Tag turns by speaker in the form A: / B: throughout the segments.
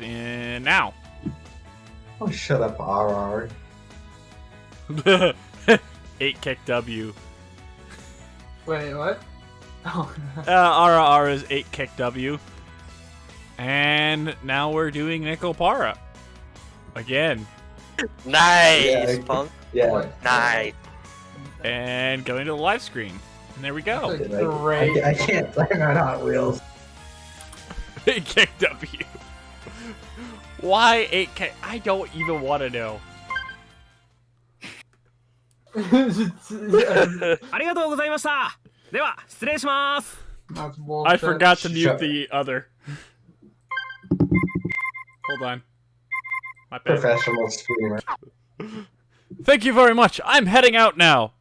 A: in now.
B: Oh, shut up, RR.
A: 8 kick W.
C: Wait, what? Oh.
A: RR is 8 kick W. And now we're doing Nekopara. Again.
D: Nice,
B: Yeah,
D: Punk.
B: Yeah.
D: Nice.
A: And going to the live screen. And there we go.
C: Great.
B: I can't blame on Hot Wheels.
A: 8 kick W. Why 8K? I don't even want to know.
E: ありがとうございました。では失礼します。
C: That's
A: I
C: bullshit.
A: forgot to mute
B: Shut-
A: the other. Hold on. My bad.
B: Professional streamer.
A: Thank you very much. I'm heading out now.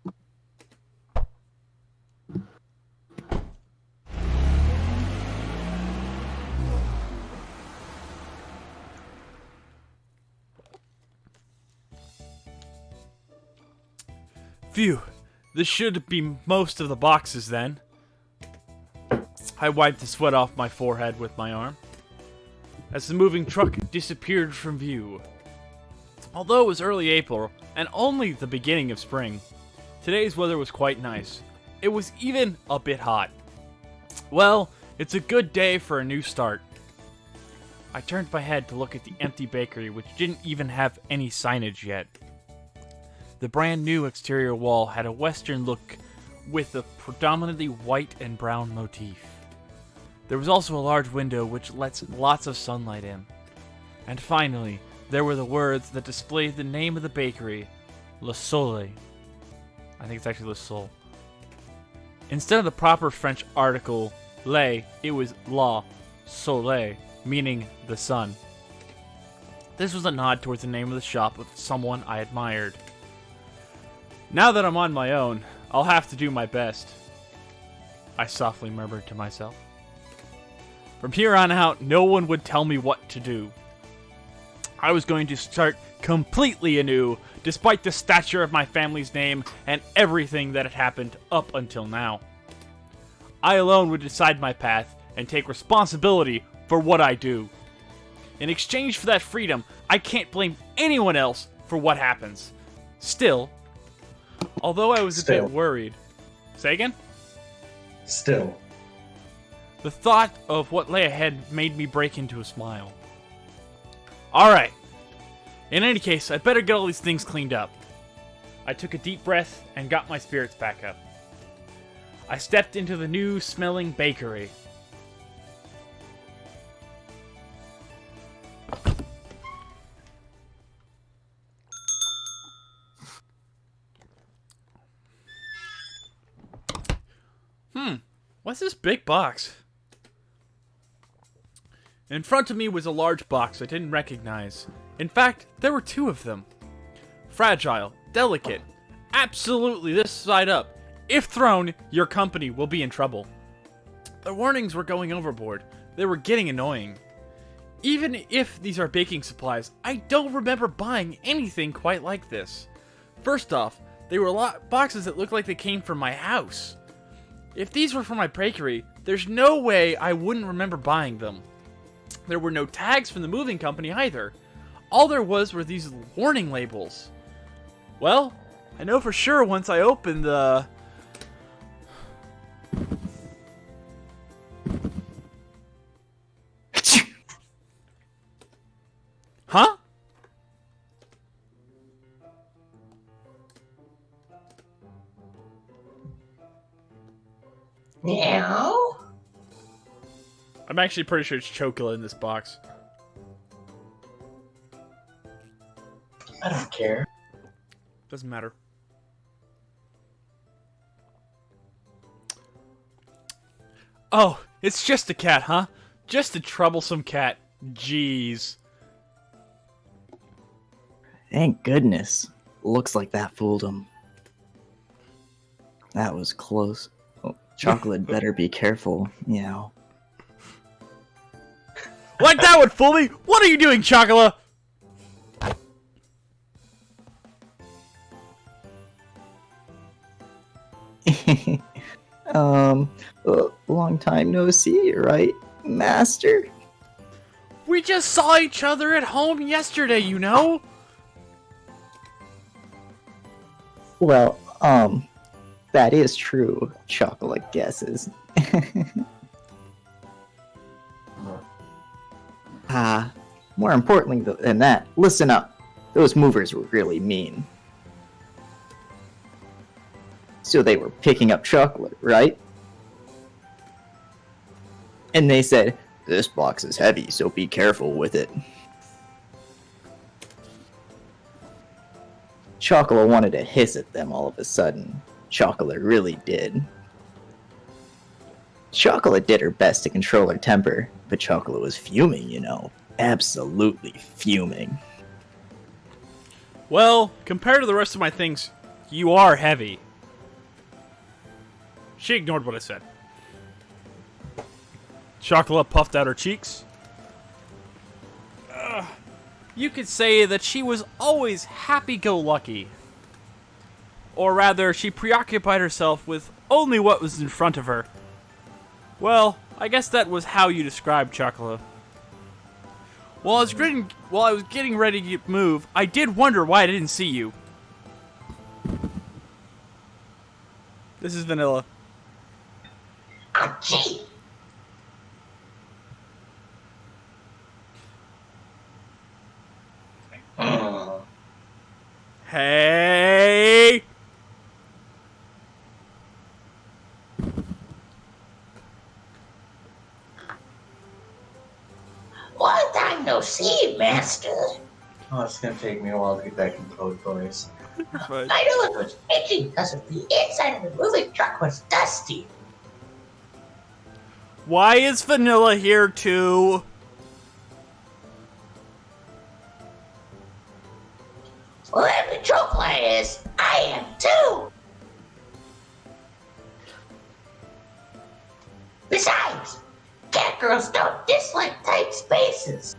A: Phew. This should be most of the boxes then. I wiped the sweat off my forehead with my arm as the moving truck disappeared from view. Although it was early April and only the beginning of spring, today's weather was quite nice. It was even a bit hot. Well, it's a good day for a new start. I turned my head to look at the empty bakery, which didn't even have any signage yet. The brand new exterior wall had a western look with a predominantly white and brown motif. There was also a large window which lets lots of sunlight in. And finally, there were the words that displayed the name of the bakery, Le Soleil. I think it's actually Le Sol. Instead of the proper French article, Le, it was La Soleil, meaning the sun. This was a nod towards the name of the shop of someone I admired. Now that I'm on my own, I'll have to do my best, I softly murmured to myself. From here on out, no one would tell me what to do. I was going to start completely anew, despite the stature of my family's name and everything that had happened up until now. I alone would decide my path and take responsibility for what I do. In exchange for that freedom, I can't blame anyone else for what happens. Still, although I was a bit worried... Say again?
B: Still.
A: The thought of what lay ahead made me break into a smile. Alright. In any case, I'd better get all these things cleaned up. I took a deep breath and got my spirits back up. I stepped into the new smelling bakery. What's this big box? In front of me was a large box I didn't recognize. In fact, there were two of them. Fragile, delicate, absolutely this side up. If thrown, your company will be in trouble. The warnings were going overboard. They were getting annoying. Even if these are baking supplies, I don't remember buying anything quite like this. First off, they were boxes that looked like they came from my house. If these were from my bakery, there's no way I wouldn't remember buying them. There were no tags from the moving company either. All there was were these warning labels. Well, I know for sure once I open the... Huh?
B: Meow?
A: I'm actually pretty sure it's Chocola in this box.
B: I don't care.
A: Doesn't matter. Oh, it's just a cat, huh? Just a troublesome cat. Jeez.
F: Thank goodness. Looks like that fooled him. That was close. Oh, Chocolate better be careful, meow.
A: Like that would fool me! What are you doing, Chocola?
F: Long time no see, right, Master?
A: We just saw each other at home yesterday, you know?
F: Well, that is true, Chocolate guesses. More importantly than that, listen up. Those movers were really mean. So they were picking up chocolate, right? And they said, "This box is heavy, so be careful with it." Chocolate wanted to hiss at them all of a sudden. Chocolate really did. Chocolate did her best to control her temper, but Chocolate was fuming, you know. Absolutely fuming.
A: Well, compared to the rest of my things, you are heavy. She ignored what I said. Chocolate puffed out her cheeks. You could say that she was always happy-go-lucky. Or rather, she preoccupied herself with only what was in front of her. Well, I guess that was how you described Chocolate. While I was getting ready to move, I did wonder why I didn't see you. This is Vanilla.
B: Ouchie!
A: Hey!
B: Long time no see, Master. Oh, it's gonna take me a while to get back in code voice.
A: But
B: My nose was itchy because of the inside of the moving truck was dusty.
A: why is Vanilla here too?
B: Whatever the joke line is, I am too. Besides, cat girls don't dislike tight spaces.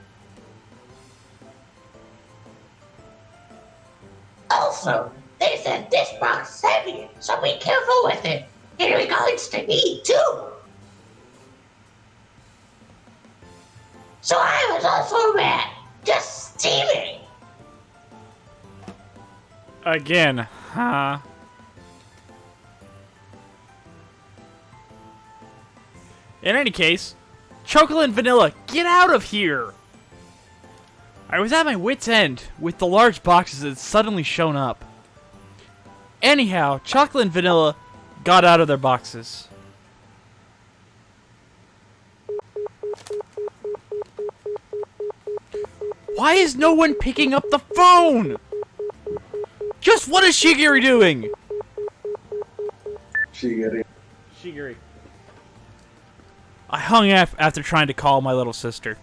B: Also, they said this box is heavy, so be careful with it. In regards to me, too. So I was also mad, just steaming.
A: Again, huh? In any case, Chocolate and Vanilla, get out of here! I was at my wit's end with the large boxes that had suddenly shown up. Anyhow, Chocolate and Vanilla got out of their boxes. Why is no one picking up the phone? Just what is Shigiri doing? Shigiri. I hung up after trying to call my little sister.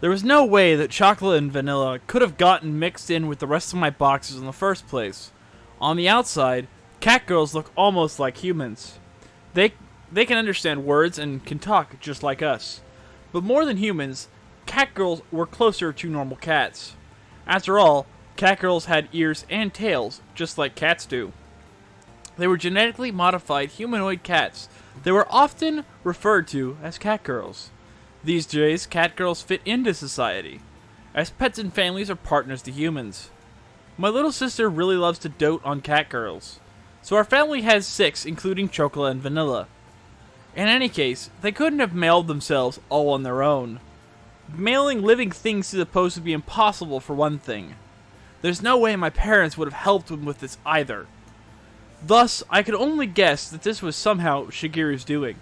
A: There was no way that Chocolate and Vanilla could have gotten mixed in with the rest of my boxes in the first place. On the outside, cat girls look almost like humans. They can understand words and can talk just like us. But more than humans, cat girls were closer to normal cats. After all, cat girls had ears and tails, just like cats do. They were genetically modified humanoid cats. They were often referred to as cat girls. These days, cat girls fit into society, as pets and families are partners to humans. My little sister really loves to dote on cat girls, so our family has 6, including Chocolate and Vanilla. In any case, they couldn't have mailed themselves all on their own. Mailing living things is supposed to be impossible for one thing. There's no way my parents would have helped them with this either. Thus, I could only guess that this was somehow Shigiri's doing.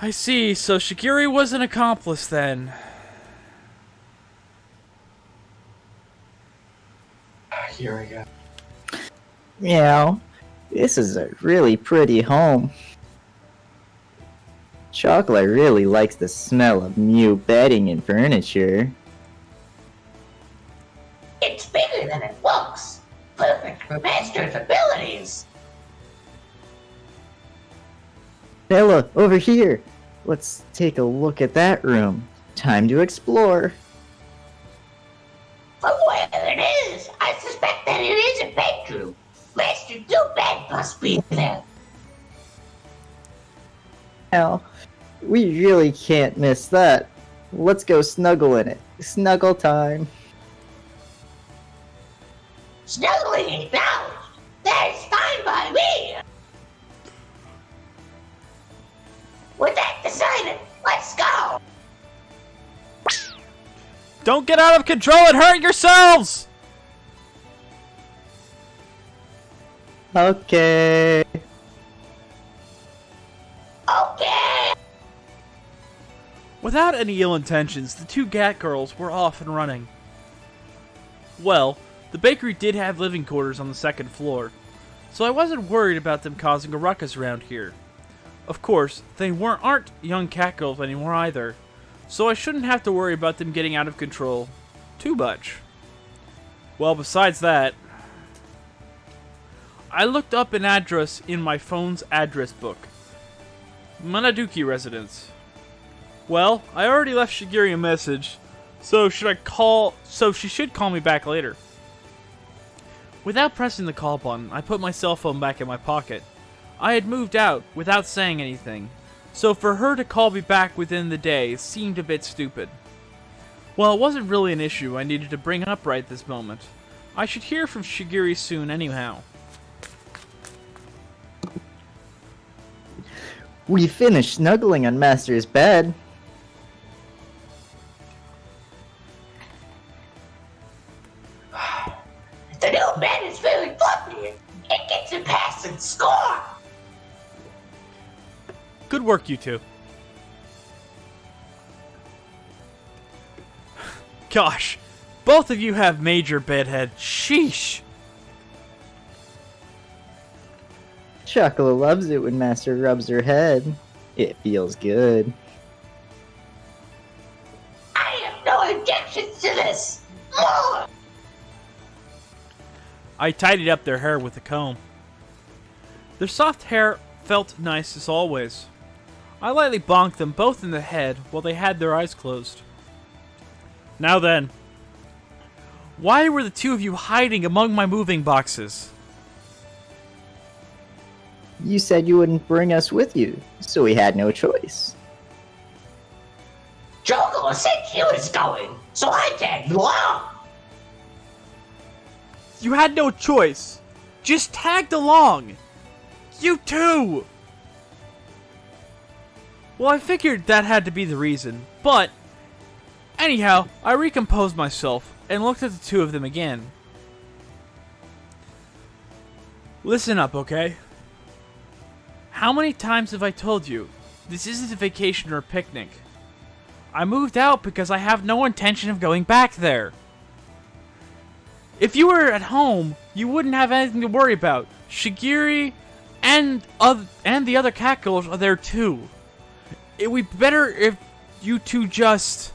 A: I see, so Shigiri was an accomplice then.
B: Here we go.
F: Meow. This is a really pretty home. Chocolate really likes the smell of new bedding and furniture.
B: It's bigger than it looks. Perfect for Master's abilities.
F: Bella, over here. Let's take a look at that room. Time to explore.
B: From where it is, I suspect that it is a bedroom. Master Dubad must be there.
F: Well, we really can't miss that. Let's go snuggle in it. Snuggle time.
B: Snuggling acknowledged. That is fine by me. With that decided, let's go.
A: Don't get out of control and hurt yourselves!
F: Okay.
B: Okay.
A: Without any ill intentions, the two Gat girls were off and running. Well, the bakery did have living quarters on the second floor, so I wasn't worried about them causing a ruckus around here. Of course, they aren't young cat girls anymore either, so I shouldn't have to worry about them getting out of control too much. Well, besides that, I looked up an address in my phone's address book. Manaduki residence. Well, I already left Shigiri a message, so she should call me back later. Without pressing the call button, I put my cell phone back in my pocket. I had moved out without saying anything, so for her to call me back within the day seemed a bit stupid. Well, it wasn't really an issue I needed to bring up right this moment. I should hear from Shigiri soon anyhow.
F: We finished snuggling on Master's bed.
B: The new bed is very fluffy. It gets a passing score.
A: Good work, you two. Gosh, both of you have major bedhead. Sheesh.
F: Chocolate loves it when Master rubs her head. It feels good.
B: I have no objections to this. More.
A: I tidied up their hair with a comb. Their soft hair felt nice as always. I lightly bonked them both in the head while they had their eyes closed. Now then, why were the two of you hiding among my moving boxes?
F: You said you wouldn't bring us with you, so we had no choice.
B: Chocolate said she was going, so I tagged along.
A: You had no choice. Just tagged along. You too. Well, I figured that had to be the reason, but anyhow, I recomposed myself and looked at the two of them again. Listen up, okay? How many times have I told you this isn't a vacation or a picnic? I moved out because I have no intention of going back there. If you were at home, you wouldn't have anything to worry about. Shigiri and the other cat girls are there too. It would be better if you two just...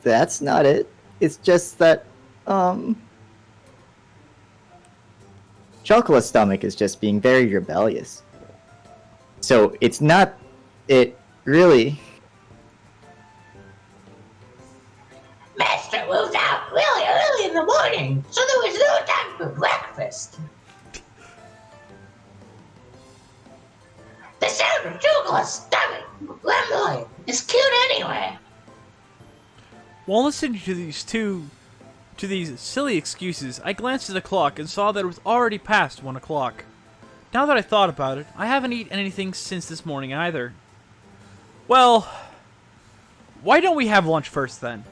F: That's not it. It's just that, Chocolate's stomach is just being very rebellious. So it's not... It really...
B: Master moved out really early in the morning, so there was no time for breakfast. The sound of Chocolate's stomach rumbling is cute anyway.
A: While listening to these silly excuses, I glanced at the clock and saw that it was already past 1 o'clock. Now that I thought about it, I haven't eaten anything since this morning either. Well, why don't we have lunch first then?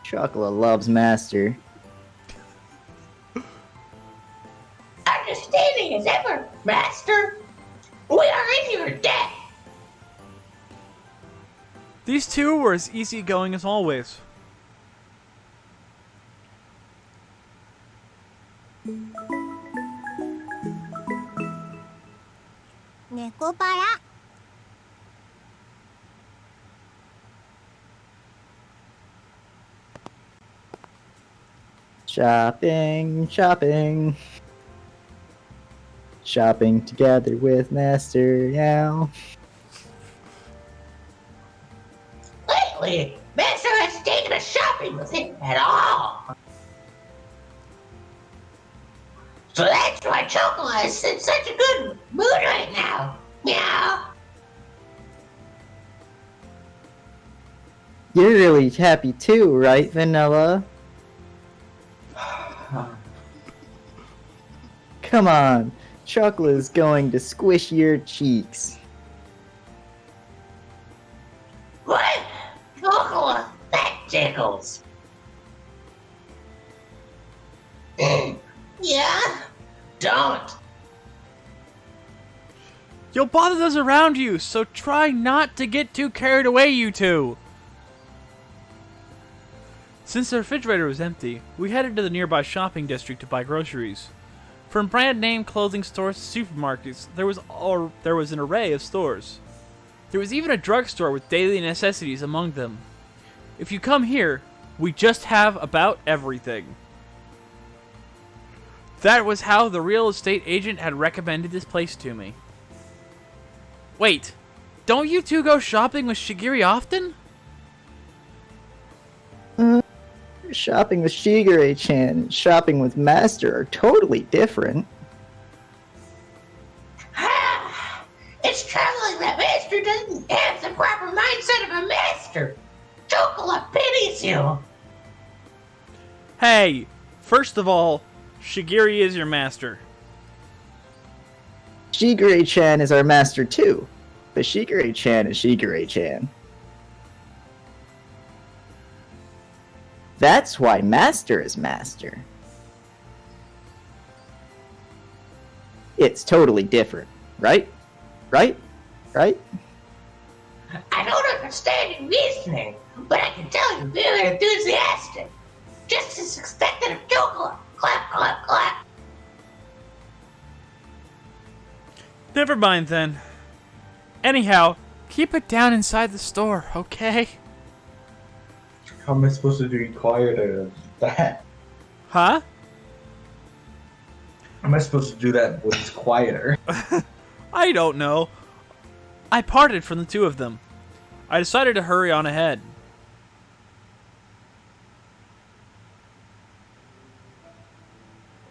F: Chocolate loves Master.
B: Understanding as ever, Master. We are in your debt.
A: These two were as easygoing as always.
D: Nekopara.
F: Shopping, shopping. Shopping together with Master now.
B: Apparently, Master hasn't taken us shopping with him at all. So that's why Chocola is in such a good mood right now. Meow.
F: You're really happy too, right, Vanilla? Come on, chocolate is going to squish your cheeks.
B: What? Chocola, that tickles. Yeah? Don't.
A: You'll bother those around you, so try not to get too carried away, you two. Since the refrigerator was empty, we headed to the nearby shopping district to buy groceries. From brand name clothing stores to supermarkets, there was an array of stores. There was even a drugstore with daily necessities among them. If you come here, we just have about everything. That was how the real estate agent had recommended this place to me. Wait, don't you two go shopping with Shigiri often?
F: Shopping with Shigure-chan and shopping with Master are totally different.
B: It's troubling that Master doesn't have the proper mindset of a master. Chocola pities you.
A: Hey, first of all, Shigiri is your master.
F: Shigure-chan is our master too, but Shigure-chan is Shigure-chan. That's why Master is Master. It's totally different, right? Right? Right?
B: I don't understand your reasoning, but I can tell you're very enthusiastic. Just as expected of Chocola. Clap, clap, clap.
A: Never mind then. Anyhow, keep it down inside the store, okay?
C: How am I supposed to be quieter than that?
A: Huh?
C: How am I supposed to do that when it's quieter?
A: I don't know. I parted from the two of them. I decided to hurry on ahead.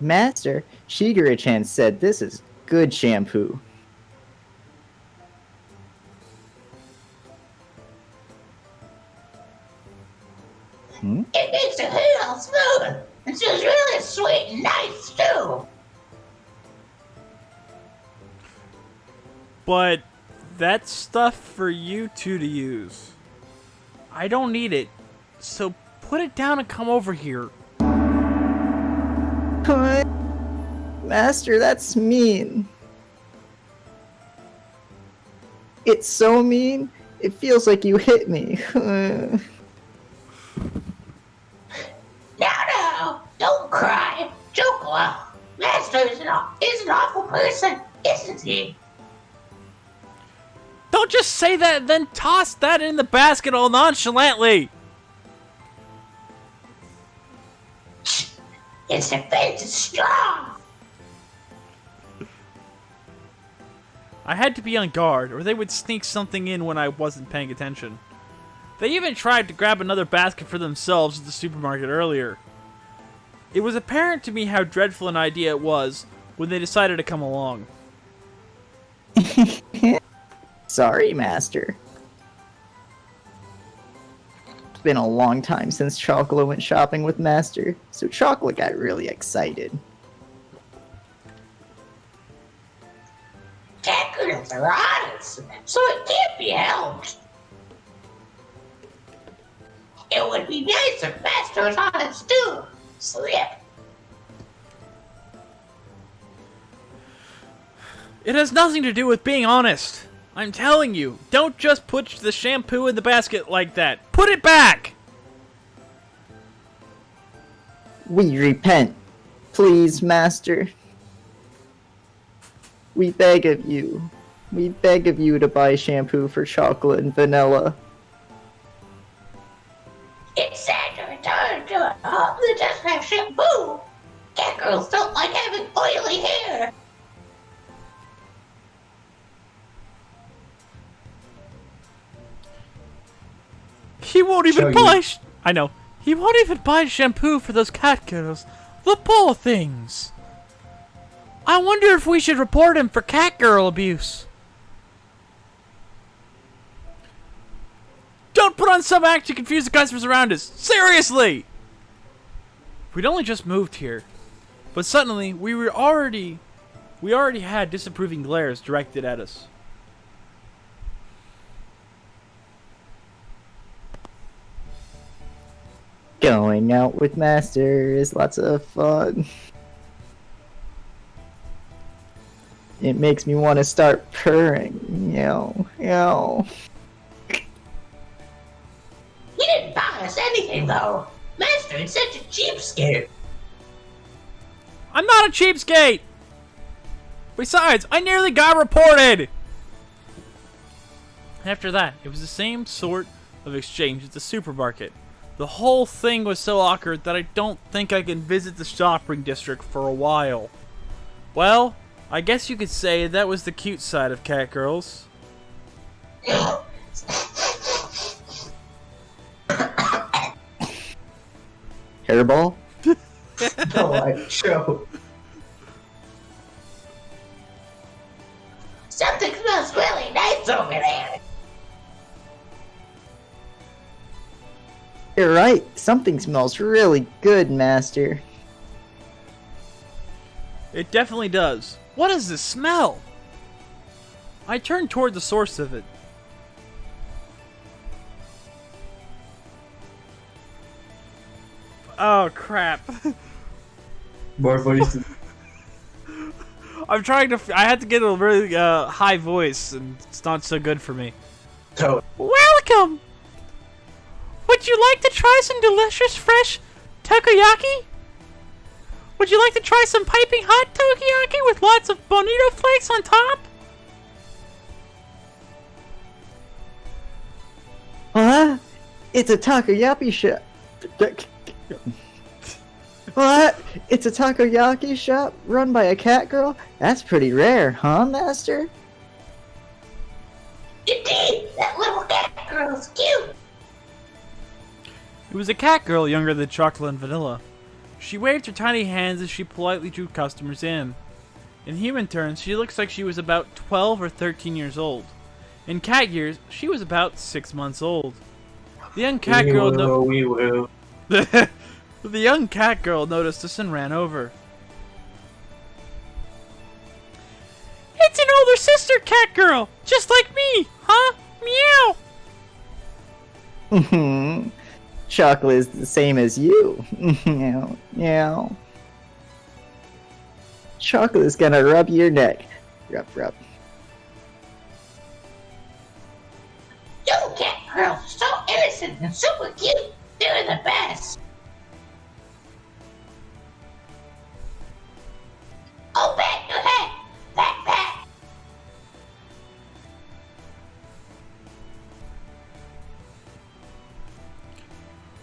F: Master, Shigure-chan said this is good shampoo.
B: It makes your hair all smooth. And she's really sweet and nice, too.
A: But that's stuff for you two to use. I don't need it, so put it down and come over here.
F: What? Master, that's mean. It's so mean, it feels like you hit me.
B: No, don't cry. Chocola. Master is an awful person, isn't he?
A: Don't just say that and then toss that in the basket all nonchalantly.
B: His defense is strong.
A: I had to be on guard, or they would sneak something in when I wasn't paying attention. They even tried to grab another basket for themselves at the supermarket earlier. It was apparent to me how dreadful an idea it was when they decided to come along.
F: Sorry, Master. It's been a long time since Chocolate went shopping with Master, so Chocolate got really excited.
B: Cat girls are honest, so it can't be helped. It would be nice if Master was honest too. Slip.
A: It has nothing to do with being honest. I'm telling you, don't just put the shampoo in the basket like that. Put it back!
F: We repent. Please, Master. We beg of you. We beg of you to buy shampoo for Chocolate and Vanilla.
B: It's sad to return to a home that doesn't have shampoo. Cat girls don't like having oily hair.
A: He won't even buy. I know. He won't even buy shampoo for those cat girls. The poor things. I wonder if we should report him for cat girl abuse. Don't put on some act to confuse the customers around us. Seriously! We'd only just moved here, but suddenly we already had disapproving glares directed at us.
F: Going out with Master is lots of fun. It makes me want to start purring. Meow, meow.
B: He didn't buy us anything, though. Master is such a cheapskate.
A: I'm not a cheapskate! Besides, I nearly got reported! After that, it was the same sort of exchange at the supermarket. The whole thing was so awkward that I don't think I can visit the shopping district for a while. Well, I guess you could say that was the cute side of cat girls.
F: Hairball?
C: No, I choke.
B: Something smells really nice over there.
F: You're right. Something smells really good, Master.
A: It definitely does. What is this smell? I turned toward the source of it. Oh, crap.
C: More voices.
A: I'm trying to... I had to get a really high voice, and it's not so good for me.
C: So,
A: Welcome! Would you like to try some delicious fresh takoyaki? Would you like to try some piping hot takoyaki with lots of bonito flakes on top?
F: What? It's a takoyaki shop. What? It's a takoyaki shop run by a cat girl? That's pretty rare, huh, Master?
B: Indeed, that little cat girl's cute.
A: It was a cat girl younger than Chocolate and Vanilla. She waved her tiny hands as she politely drew customers in. In human terms, she looks like she was about 12 or 13 years old. In cat years, she was about 6 months old. The young cat girl the young cat girl noticed us and ran over. It's an older sister cat girl, just like me, huh? Meow.
F: Chocolate is the same as you. Meow, meow. Chocolate is gonna rub your neck. Rub, rub.
B: Young cat girls are so innocent and super cute. They're the best. Oh, pat your head. Pat, pat.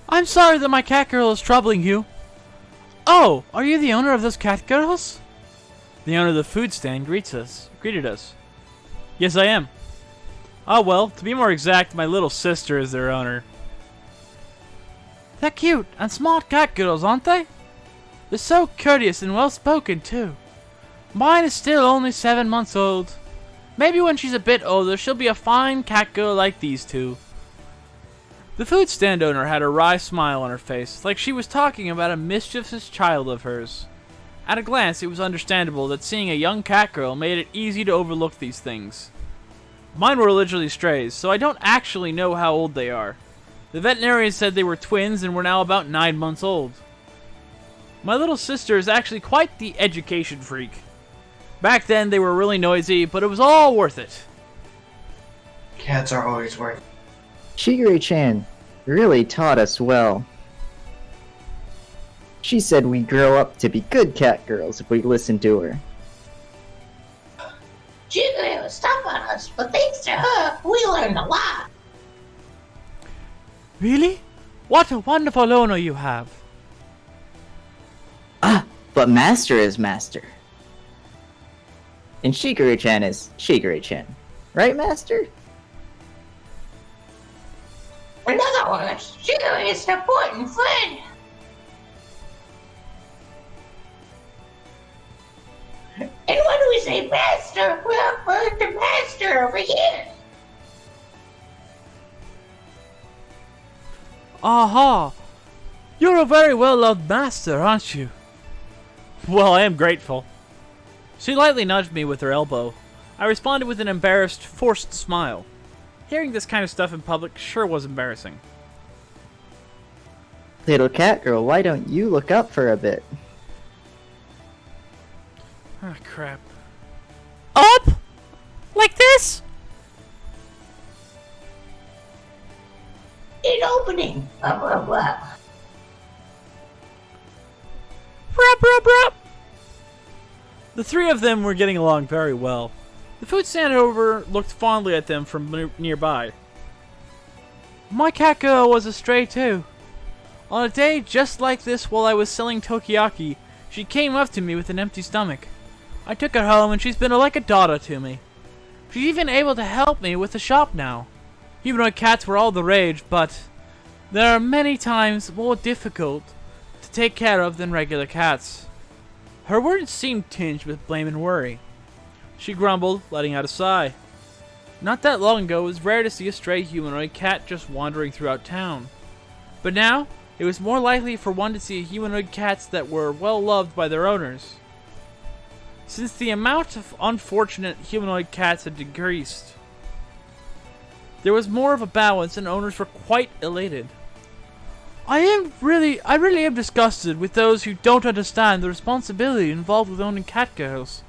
A: I'm sorry that my cat girl is troubling you. Oh, are you the owner of those cat girls? The owner of the food stand greeted us. Yes, I am. Oh well, to be more exact, my little sister is their owner. They're cute and smart cat girls, aren't they? They're so courteous and well-spoken, too. Mine is still only 7 months old. Maybe when she's a bit older, she'll be a fine cat girl like these two. The food stand owner had a wry smile on her face, like she was talking about a mischievous child of hers. At a glance, it was understandable that seeing a young cat girl made it easy to overlook these things. Mine were allegedly strays, so I don't actually know how old they are. The veterinarian said they were twins and were now about 9 months old. My little sister is actually quite the education freak. Back then, they were really noisy, but it was all worth it.
C: cats are always worth.
F: Shigure-chan really taught us well. She said we'd grow up to be good cat girls if we listened to her.
B: Jigure was tough on us, but thanks to her, we learned a lot.
A: Really? What a wonderful owner you have.
F: Ah, but Master is Master. And Shigure-chan is Shigure-chan. Right, Master?
B: In other words, Sugar is an important friend. And when we say master, we're referring to master over here.
A: Aha! You're a very well-loved master, aren't you? Well, I am grateful. She lightly nudged me with her elbow. I responded with an embarrassed, forced smile. Hearing this kind of stuff in public sure was embarrassing.
F: Little cat girl, why don't you look up for a bit?
A: Ah, crap. Up? Like this?
B: An opening. Blah, blah, blah.
A: Rup, rup, rup. The three of them were getting along very well. The food stand over looked fondly at them from nearby. My cat girl was a stray too. On a day just like this while I was selling tokiyaki, she came up to me with an empty stomach. I took her home and she's been like a daughter to me. She's even able to help me with the shop now. Humanoid cats were all the rage, but there are many times more difficult to take care of than regular cats. Her words seemed tinged with blame and worry. She grumbled, letting out a sigh. Not that long ago, it was rare to see a stray humanoid cat just wandering throughout town. But now, it was more likely for one to see humanoid cats that were well loved by their owners. Since the amount of unfortunate humanoid cats had decreased, there was more of a balance and owners were quite elated. I really am disgusted with those who don't understand the responsibility involved with owning cat girls.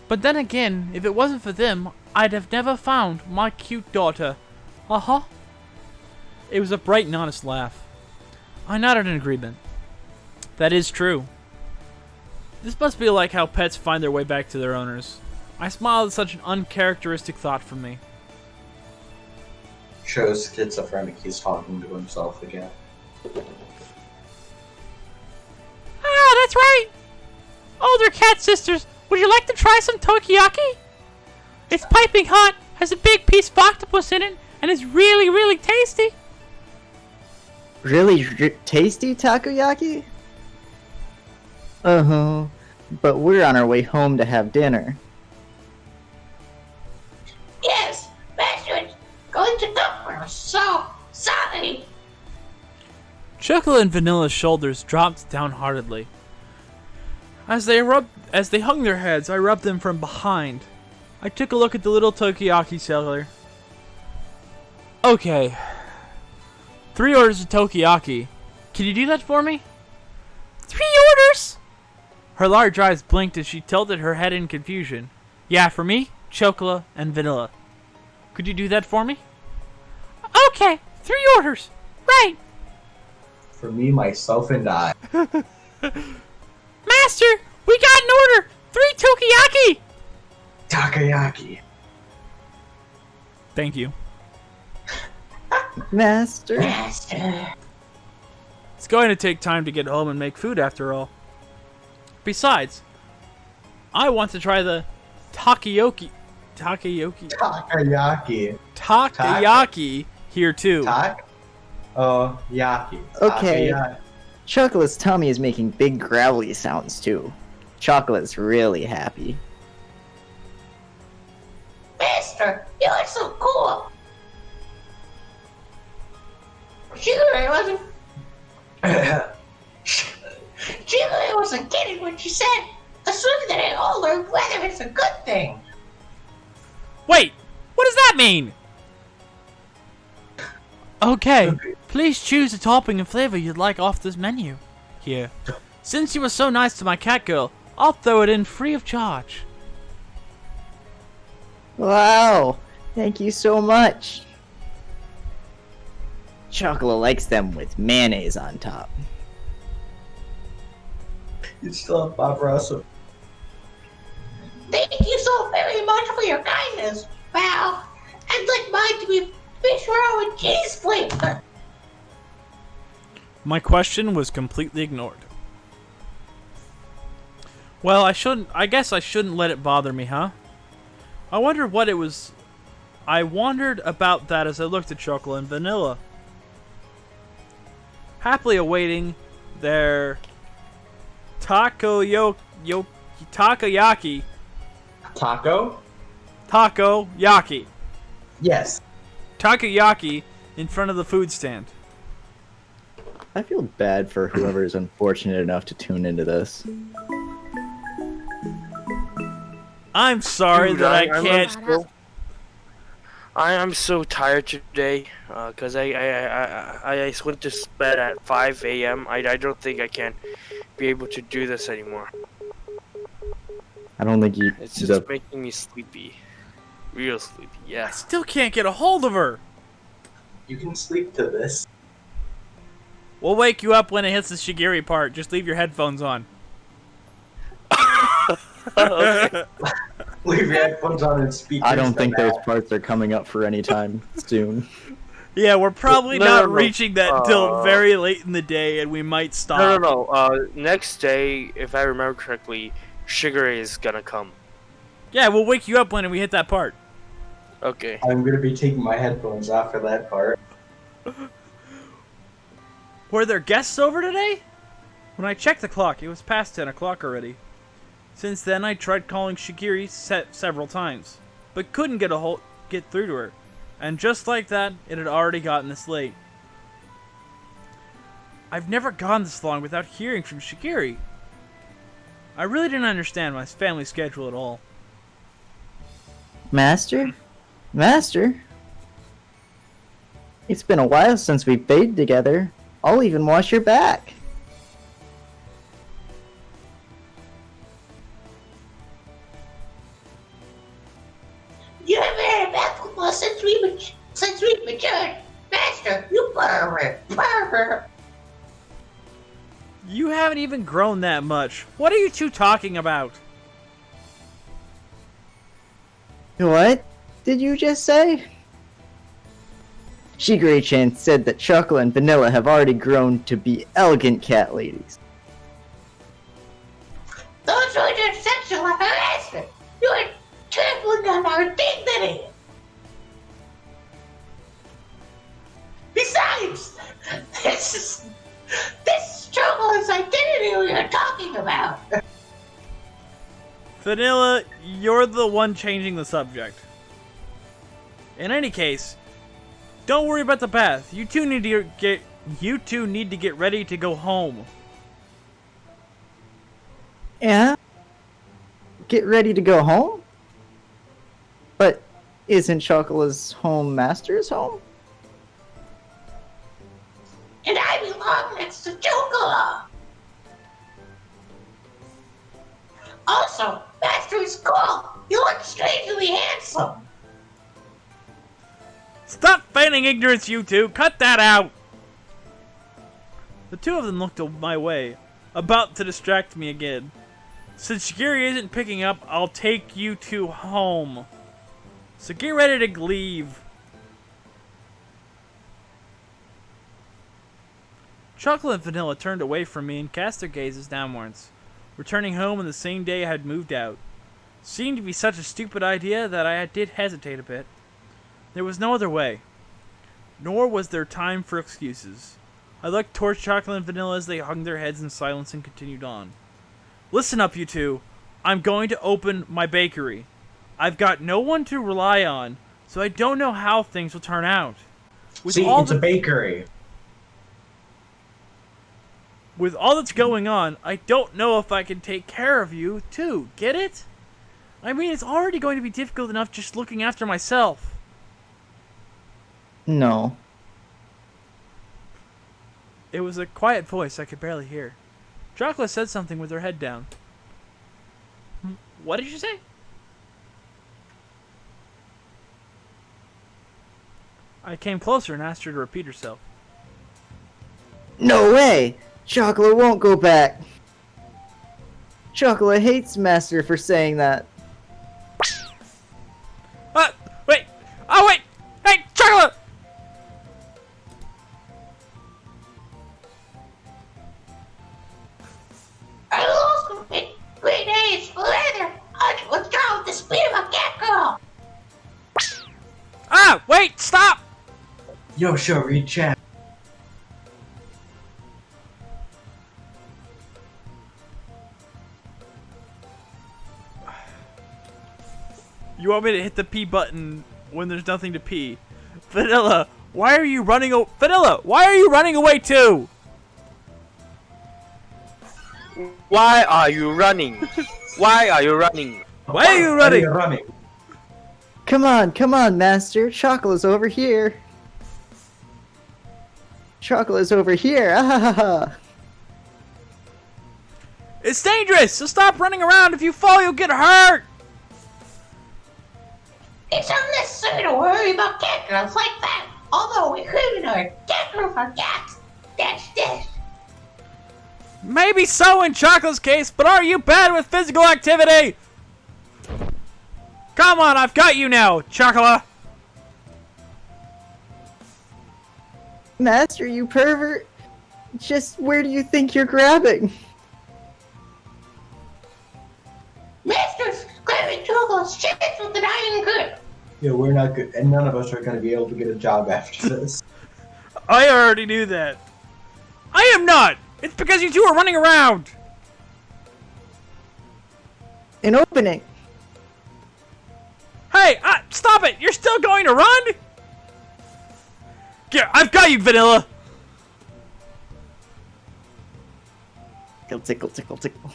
A: But then again, if it wasn't for them, I'd have never found my cute daughter. Uh-huh. It was a bright and honest laugh. I nodded in agreement. That is true. This must be like how pets find their way back to their owners. I smiled at such an uncharacteristic thought from me.
C: Shows schizophrenic, he's talking to himself again.
A: Ah, that's right! Older cat sisters, would you like to try some tokiyaki? It's piping hot, has a big piece of octopus in it, and is really, really tasty.
F: Really tasty takoyaki? Uh-huh. But we're on our way home to have dinner.
B: Yes, master is going to cook for us, so sorry.
A: Chocolate and Vanilla's shoulders dropped downheartedly. As they hung their heads, I rubbed them from behind. I took a look at the little tokiyaki seller. Okay. 3 orders of tokiyaki. Can you do that for me? 3 orders? Her large eyes blinked as she tilted her head in confusion. Yeah, for me, chocolate, and vanilla. Could you do that for me? Okay, 3 orders. Right.
C: For me, myself, and I.
A: Master, we got an order. 3 tokiyaki.
C: Takoyaki.
A: Thank you.
F: Master?
B: Master.
A: It's going to take time to get home and make food after all. Besides, I want to try the takoyaki here too.
C: Yaki.
F: Okay.
C: Takoyaki.
F: Chocolate's tummy is making big growly sounds too. Chocolate's really happy.
B: Master, you are so cool. Sure, I wasn't. Sure, I wasn't kidding when she said, assuming that I all learned whether it's a good thing.
A: Wait, what does that mean? Okay, please choose the topping and flavor you'd like off this menu. Here. Since you were so nice to my cat girl, I'll throw it in free of charge.
F: Wow! Thank you so much! Chocolate likes them with mayonnaise on top.
C: You still have Bob Russell.
B: Thank you so very much for your kindness. Wow, I'd like mine to be fish roe and cheese flavor.
A: My question was completely ignored. Well, I guess I shouldn't let it bother me, huh? I wondered what it was. I wondered about that as I looked at chocolate and vanilla. happily awaiting their takoyaki
C: Taco?
A: takoyaki
C: Yes.
A: takoyaki in front of the food stand.
F: I feel bad for whoever is unfortunate enough to tune into this.
A: I'm sorry
G: Dude,
A: that I
G: I'm
A: can't.
G: I'm so tired today because I went to bed at 5 a.m. I don't think I can be able to do this anymore.
F: I don't think you.
G: It's just making me sleepy. Real sleepy,
A: I
G: yeah.
A: still can't get a hold of her.
C: You can sleep to this.
A: We'll wake you up when it hits the Shigiri part. Just leave your headphones on.
G: Okay.
C: Leave your headphones on and speakers.
F: I don't think
C: now.
F: those parts are coming up for any time soon.
A: Yeah, we're probably
G: No,
A: not
G: no, no.
A: reaching that until very late in the day, and we might stop.
G: No. Next day, if I remember correctly, Shigure is gonna come.
A: Yeah, we'll wake you up when we hit that part.
G: Okay.
C: I'm gonna be taking my headphones off for that part.
A: Were there guests over today? When I checked the clock, it was past 10 o'clock already. Since then, I tried calling Shigiri several times, but couldn't get through to her. And just like that, it had already gotten this late. I've never gone this long without hearing from Shigiri. I really didn't understand my family schedule at all.
F: Master? Master? It's been a while since we bathed together. I'll even wash your back.
B: You haven't had a basketball since we've matured. Master, you pervert.
A: You haven't even grown that much. What are you two talking about?
F: What did you just say? Shigure-chan said that Chocolate and Vanilla have already grown to be elegant cat ladies.
B: Those words are sexual harassment. You are trampling on our dignity. Besides, this struggle is identity we are talking about.
A: Vanilla, you're the one changing the subject. In any case, don't worry about the bath. You two need to get ready to go home.
F: Yeah? Get ready to go home? But isn't Chocola's home Master's home?
B: And I belong next to Chocola. Also, Master is cool. You look strangely handsome.
A: Stop feigning ignorance, you two! Cut that out! The two of them looked my way, about to distract me again. Since Shigiri isn't picking up, I'll take you two home. So get ready to leave. Chocolate and Vanilla turned away from me and cast their gazes downwards, returning home on the same day I had moved out. Seemed to be such a stupid idea that I did hesitate a bit. There was no other way. Nor was there time for excuses. I looked towards Chocolate and Vanilla as they hung their heads in silence and continued on. Listen up, you two. I'm going to open my bakery. I've got no one to rely on, so I don't know how things will turn out.
C: It's a bakery.
A: With all that's going on, I don't know if I can take care of you, too. Get it? I mean, it's already going to be difficult enough just looking after myself.
F: No.
A: It was a quiet voice I could barely hear. Chocolate said something with her head down. What did you say? I came closer and asked her to repeat herself.
F: No way! Chocolate won't go back! Chocolate hates Master for saying that.
A: Wait! Oh, wait! Hey, Chocolate!
B: I lost my great days for leather. What's wrong with the speed of a cat girl?
A: Ah! Wait! Stop!
C: Yo, show read chat.
A: You want me to hit the P button when there's nothing to pee? Vanilla, why are you running Vanilla, why are you running away too?
G: Why are you running? Why are you running?
A: Why are you
C: Why
A: running?
C: running?
F: Come on, Master. Chocolate's over here. Chocolate's over here. Ah, ha, ha, ha.
A: It's dangerous, so stop running around. If you fall, you'll get hurt.
B: It's unnecessary to worry about cat girls like that. Although we humanoid cat girl for cats. That's this.
A: Maybe so in Chocolate's case, but are you bad with physical activity? Come on, I've got you now, Chocolate.
F: Master, you pervert. Just where do you think you're grabbing?
B: Master's grabbing Chocolate's chest with an iron grip.
C: Yeah, we're not good, and none of us are going to be able to get a job after this.
A: I already knew that. I am not. It's because you two are running around.
F: An opening.
A: Hey, stop it! You're still going to run? Yeah, I've got you, Vanilla.
F: Tickle, tickle, tickle, tickle.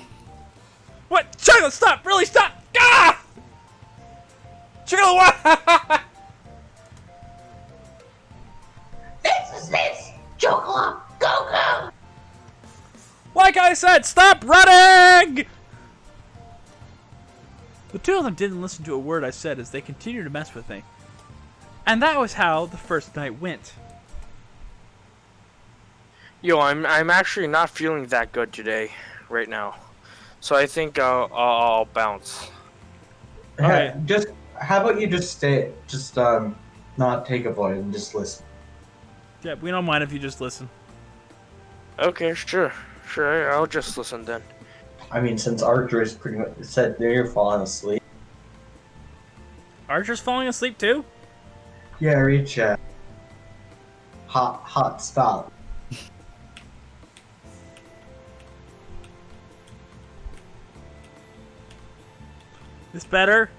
A: What? Chocolate, stop! Really, stop! Ah! Chocolate, what?
B: This is this. Chocolate, go, go.
A: Like I said, stop running! The two of them didn't listen to a word I said as they continued to mess with me. And that was how the first night went.
G: Yo, I'm actually not feeling that good today, right now. So I think I'll bounce.
A: Alright.
C: How about you just stay, not take a void and just listen.
A: Yeah, we don't mind if you just listen.
G: Okay, sure, I'll just listen then.
C: I mean, since Archer is pretty much said they're falling asleep.
A: Archer's falling asleep too?
C: Yeah, reach hot stop.
A: This better?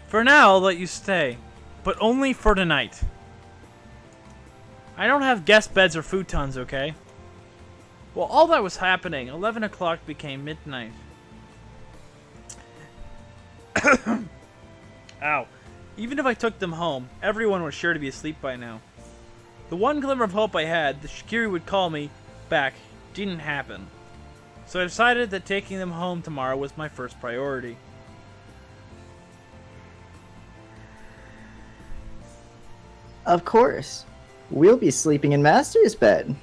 A: For now, I'll let you stay. But only for tonight. I don't have guest beds or futons, okay? Well, all that was happening, 11 o'clock became midnight. Ow. Even if I took them home, everyone was sure to be asleep by now. The one glimmer of hope I had, the Shikiri would call me back, didn't happen. So I decided that taking them home tomorrow was my first priority.
F: Of course. We'll be sleeping in Master's bed.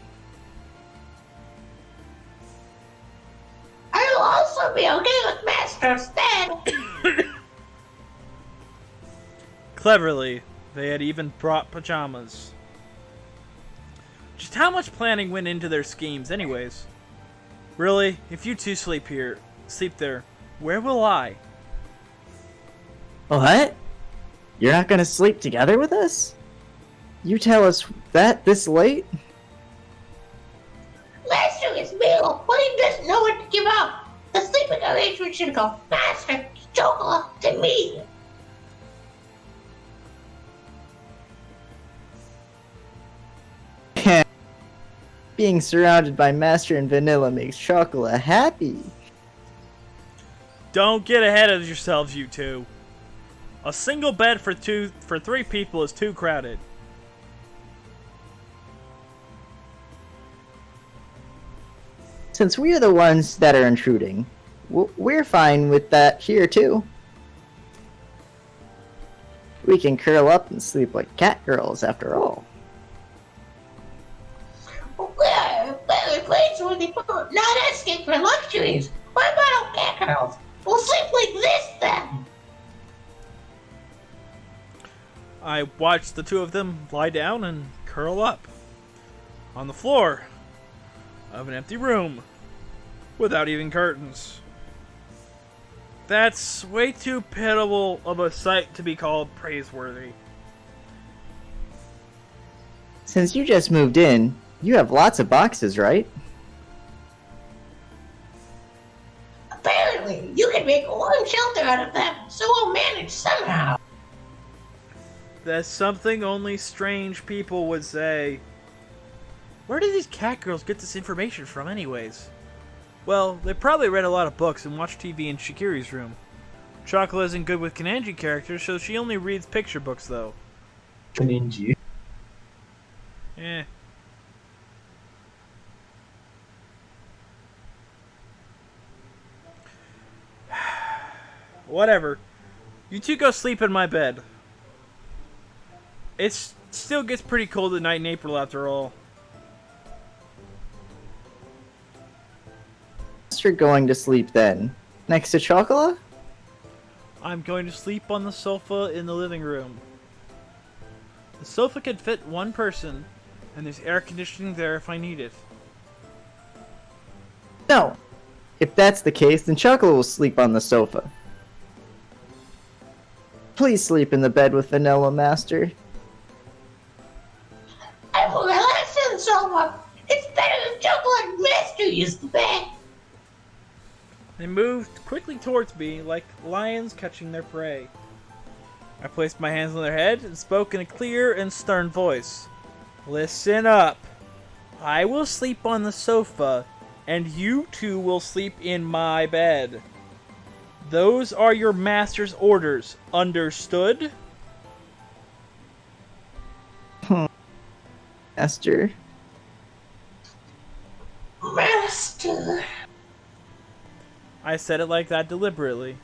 B: I'll also be okay with Master's bed.
A: Cleverly, they had even brought pajamas. Just how much planning went into their schemes anyways? Really, if you two sleep there, where will I?
F: What? You're not gonna sleep together with us? You tell us that this late?
B: Master is Bill, but he doesn't know what to give up. The sleeping arrangement should go Master, Chocolate, to me.
F: Being surrounded by Master and Vanilla makes Chocolate happy.
A: Don't get ahead of yourselves, you two. A single bed for 3 people is too crowded.
F: Since we are the ones that are intruding, we're fine with that here too. We can curl up and sleep like cat girls after all.
B: We're better place with the food, not asking for luxuries. What about cat girls? We'll sleep like this then.
A: I watched the two of them lie down and curl up on the floor of an empty room without even curtains. That's way too pitiable of a sight to be called praiseworthy.
F: Since you just moved in, you have lots of boxes, right?
B: Apparently, Surely you can make a warm shelter out of them, so we'll manage somehow.
A: That's something only strange people would say. Where did these cat girls get this information from anyways? Well, they probably read a lot of books and watched TV in Shikiri's room. Chocolate isn't good with kanji characters, so she only reads picture books though.
C: Kaninji.
A: Eh. Whatever. You two go sleep in my bed. It still gets pretty cold at night in April after all.
F: You're going to sleep then. Next to Chocola?
A: I'm going to sleep on the sofa in the living room. The sofa can fit one person, and there's air conditioning there if I need it.
F: No. If that's the case, then Chocola will sleep on the sofa. Please sleep in the bed with Vanilla Master.
B: I will relax in the sofa. It's better if Chocolate Master use the bed.
A: They moved quickly towards me like lions catching their prey. I placed my hands on their head and spoke in a clear and stern voice. Listen up. I will sleep on the sofa, and you two will sleep in my bed. Those are your master's orders. Understood?
F: Master.
B: Master.
A: I said it like that deliberately.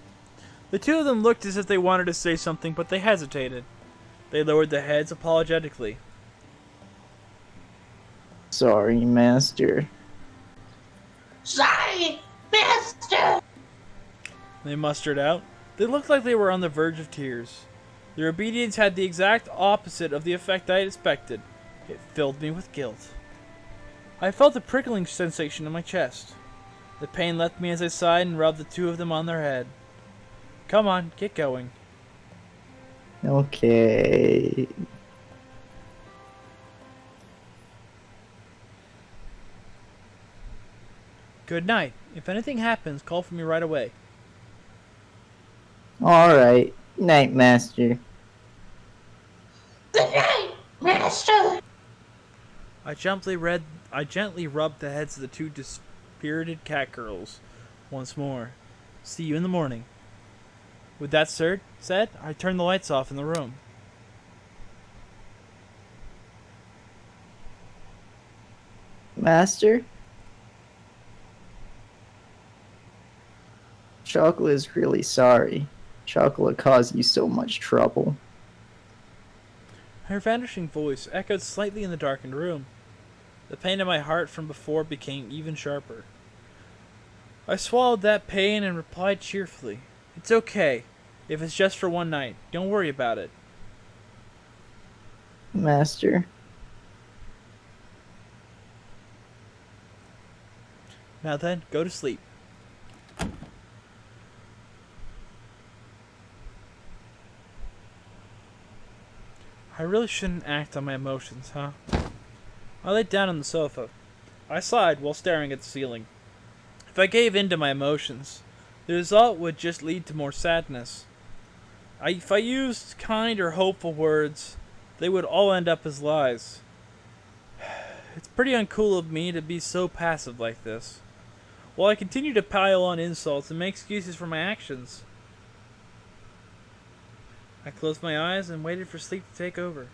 A: The two of them looked as if they wanted to say something, but they hesitated. They lowered their heads apologetically.
F: Sorry, Master.
B: Sorry, Master.
A: They mustered out. They looked like they were on the verge of tears. Their obedience had the exact opposite of the effect I had expected. It filled me with guilt. I felt a prickling sensation in my chest. The pain left me as I sighed and rubbed the two of them on their head. Come on, get going.
F: Okay.
A: Good night. If anything happens, call for me right away.
F: Alright. Night, Master.
B: Good night, Master.
A: I gently rubbed the heads of the two dispirited cat girls once more. See you in the morning. With that said, I turned the lights off in the room.
F: Master? Chocolate is really sorry. Chocolate caused you so much trouble.
A: Her vanishing voice echoed slightly in the darkened room. The pain in my heart from before became even sharper. I swallowed that pain and replied cheerfully, "It's okay. If it's just for one night, don't worry about it."
F: Master?
A: Now then, go to sleep. I really shouldn't act on my emotions, huh? I laid down on the sofa. I sighed while staring at the ceiling. If I gave in to my emotions, the result would just lead to more sadness. If I used kind or hopeful words, they would all end up as lies. It's pretty uncool of me to be so passive like this. While I continue to pile on insults and make excuses for my actions. I closed my eyes and waited for sleep to take over.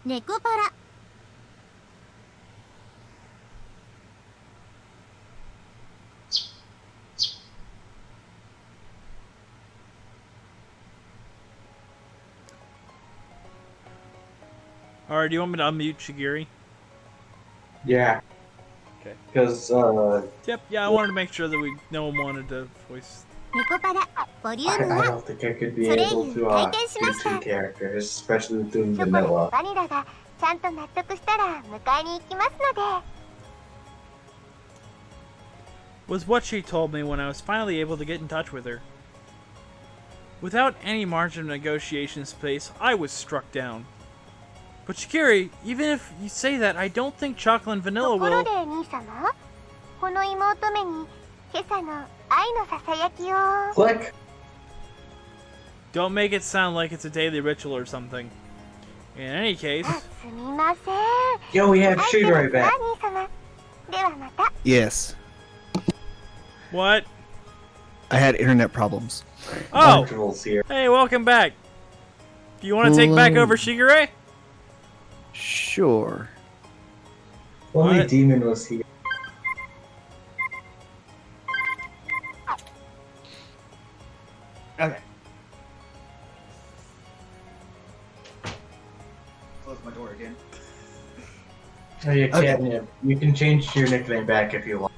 D: Nekopara.
A: Alright, do you want me to unmute Shigiri?
C: Yeah.
A: Okay.
C: Because,
A: Yep, yeah, I wanted to make sure that no one wanted to voice.
D: Nekopara Vol.1
C: I
D: は
C: don't think I could be
D: それ
C: able
D: に
C: to
D: 開店しま
C: do
D: した。
C: two characters, especially doing
D: チョコレート
C: vanilla.
D: バニラがちゃんと納得したら迎えに行きますので。
A: Was what she told me when I was finally able to get in touch with her. Without any margin of negotiation space, I was struck down. But Shigiri, even if you say that, I don't think chocolate and vanilla
D: ところ
A: will...
D: で兄様、この妹目に今朝の愛のささやきを。
C: Click.
A: Don't make it sound like it's a daily ritual or something. In any case...
D: すみません。
C: Yo, we have
D: 愛
C: Sugar
D: してま
C: right
D: すか
C: back.
D: 兄様。ではまた。
H: Yes.
A: What?
H: I had internet problems.
A: Oh!
C: Rituals here.
A: Hey, welcome back. Do you want to take back
H: Hello.
A: over Shigure?
H: Sure.
C: Only
A: What?
C: demon was here.
F: Okay. Close my door again.
C: Oh, you
H: Okay.
C: can. Yeah. You can change your nickname back if you want.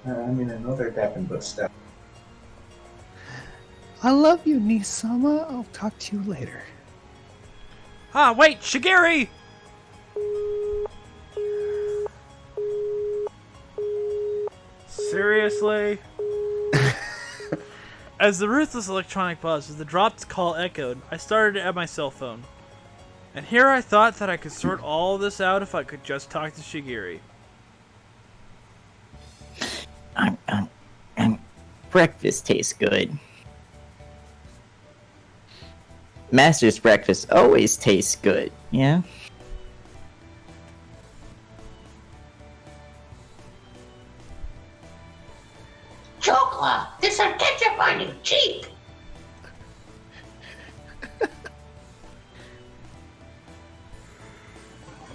C: I mean, I know they're deafened, but still.
H: I love you, Nisama. I'll talk to you later.
A: Ah, wait, Shigiri! Seriously? As the ruthless electronic buzz as the dropped call echoed, I started at my cell phone. And here I thought that I could sort all this out if I could just talk to Shigiri.
F: Breakfast tastes good. Master's breakfast always tastes good, yeah?
B: Chocolate, there's some ketchup on your cheek.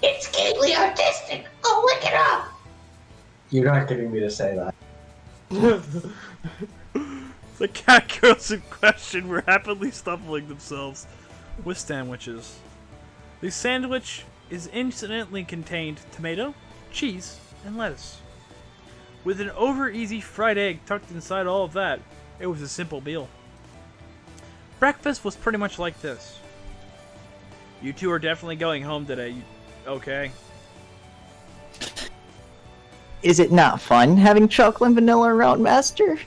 B: It's gaily artistic. Go lick it up.
C: You're not getting me to say that.
A: The cat girls in question were happily stuffing themselves with sandwiches. The sandwich is incidentally contained tomato, cheese, and lettuce. With an over-easy fried egg tucked inside all of that, it was a simple meal. Breakfast was pretty much like this. You two are definitely going home today, okay?
F: Is it not fun having chocolate and vanilla around, Master?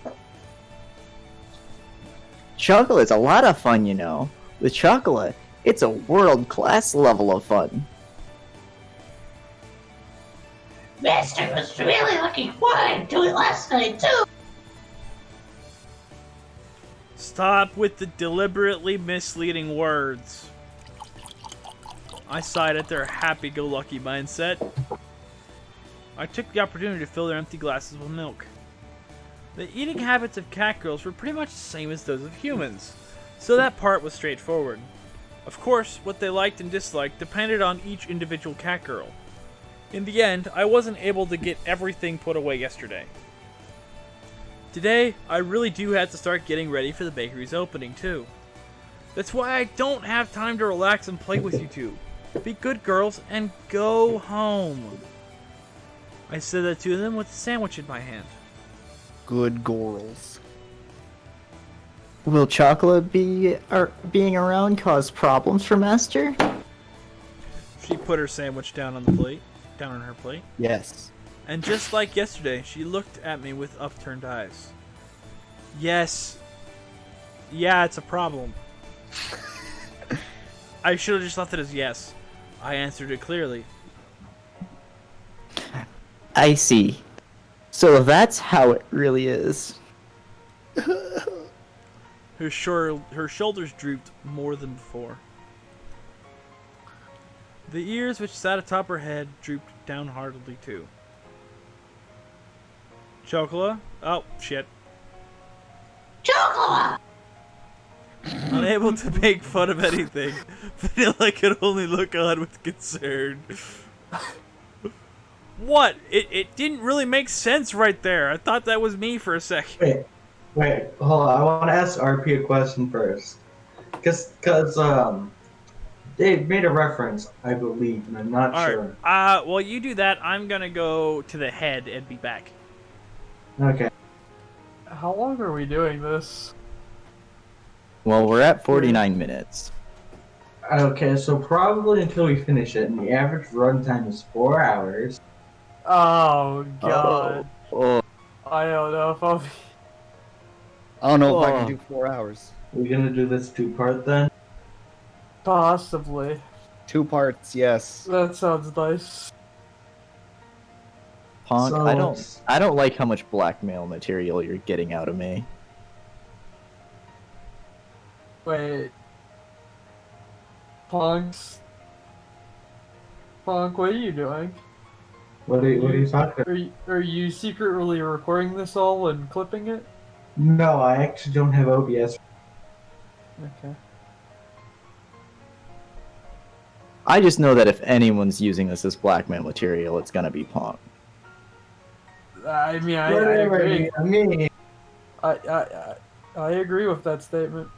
F: Chocolate's a lot of fun, you know. With chocolate, it's a world-class level of fun.
B: Master was really looking forward to it last night, too.
A: Stop with the deliberately misleading words. I sighed at their happy-go-lucky mindset. I took the opportunity to fill their empty glasses with milk. The eating habits of cat girls were pretty much the same as those of humans, so that part was straightforward. Of course, what they liked and disliked depended on each individual cat girl. In the end, I wasn't able to get everything put away yesterday. Today, I really do have to start getting ready for the bakery's opening, too. That's why I don't have time to relax and play with you two. Be good girls and go home. I said that to them with a sandwich in my hand.
H: Good girls.
F: Will chocolate being around cause problems for Master?
A: She put her sandwich down on her plate.
H: Yes.
A: And just like yesterday, she looked at me with upturned eyes. Yes. Yeah, it's a problem. I should have just left it as yes. I answered it clearly.
F: I see. So that's how it really is.
A: Her shoulders drooped more than before. The ears which sat atop her head drooped downheartedly too. Chocola? Oh, shit.
B: Chocolate.
A: Unable to make fun of anything, Vanilla could only look on with concern. What? It didn't really make sense right there. I thought that was me for a second.
C: Wait, hold on. I want to ask RP a question first. Cause they made a reference, I believe, and I'm not sure.
A: Alright, well you do that. I'm gonna go to the head and be back.
C: Okay.
I: How long are we doing this?
F: Well, we're at 49 minutes.
C: Okay, so probably until we finish it, and the average runtime is 4 hours.
I: Oh god.
F: Oh,
I: I don't know if I'll be...
H: I don't know if I
F: Oh.
H: can do 4 hours.
C: We're gonna do this two-part then?
I: Possibly.
H: 2 parts, yes.
I: That sounds nice.
F: Punk,
C: So
F: I don't like how much blackmail material you're getting out of me.
I: Wait. Punk, what are you doing?
C: What are you talking about?
I: Are you secretly recording this all and clipping it?
C: No, I actually don't have OBS.
I: Okay.
F: I just know that if anyone's using this as blackmail material, it's gonna be Punk.
I: I mean, I
C: Whatever,
I: agree.
C: I mean,
I: I agree with that statement.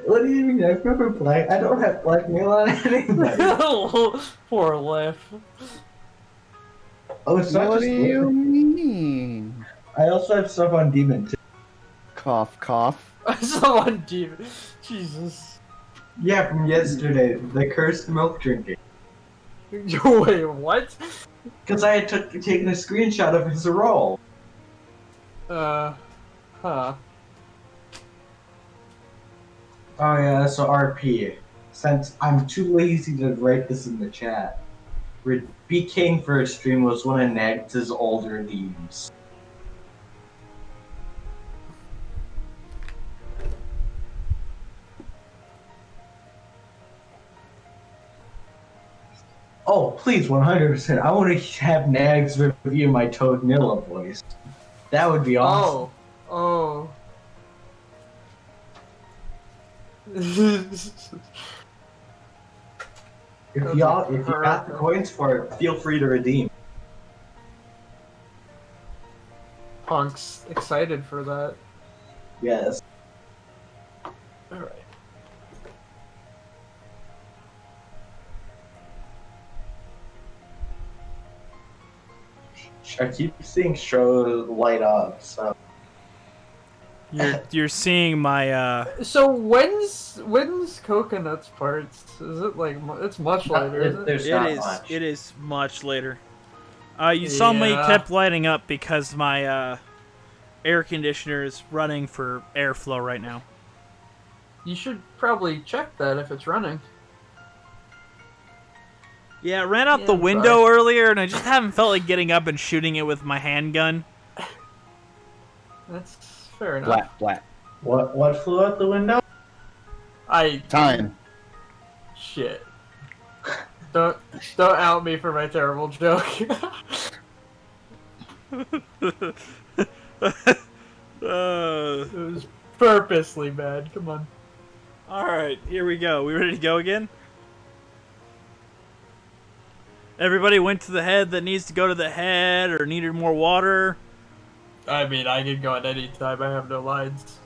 C: what do you mean? I don't have blackmail on anybody.
I: Poor Liff.
C: Oh, it's not
H: What
C: just
H: do you
C: living.
H: mean?
C: I also have stuff on Demon too.
H: Cough, cough.
I: Someone deep. Jesus.
C: Yeah, from yesterday, the cursed milk drinking.
I: Wait, what?
C: Because I had taken a screenshot of his roll.
I: Huh.
C: Oh yeah, so RP. Since I'm too lazy to write this in the chat, BKing for a stream was one of Nags' older leaves. Oh, please, 100%. I want to have Nags review my Toad Nilla voice. That would be awesome.
I: Oh.
C: If you got the coins for it, feel free to redeem.
I: Punk's excited for that.
C: Yes.
I: Alright.
C: I keep seeing show light up, so.
A: You're seeing my
I: So when's Coconut's parts? Is it like it's much later? Isn't it?
C: There's not much.
A: it is much later. You saw me
I: Yeah.
A: kept lighting up because my air conditioner is running for airflow right now.
I: You should probably check that if it's running.
A: Yeah, it ran out
I: Yeah,
A: the
I: I'm
A: window earlier, and I just haven't felt like getting up and shooting it with my handgun.
I: That's fair enough.
H: Blat, blat.
C: What flew out the window?
H: Time.
I: Shit. Don't out me for my terrible joke. It was purposely bad. Come on.
A: Alright, here we go. We ready to go again? Everybody went to the head that needs to go to the head or needed more water.
I: I mean, I can go at any time. I have no lines.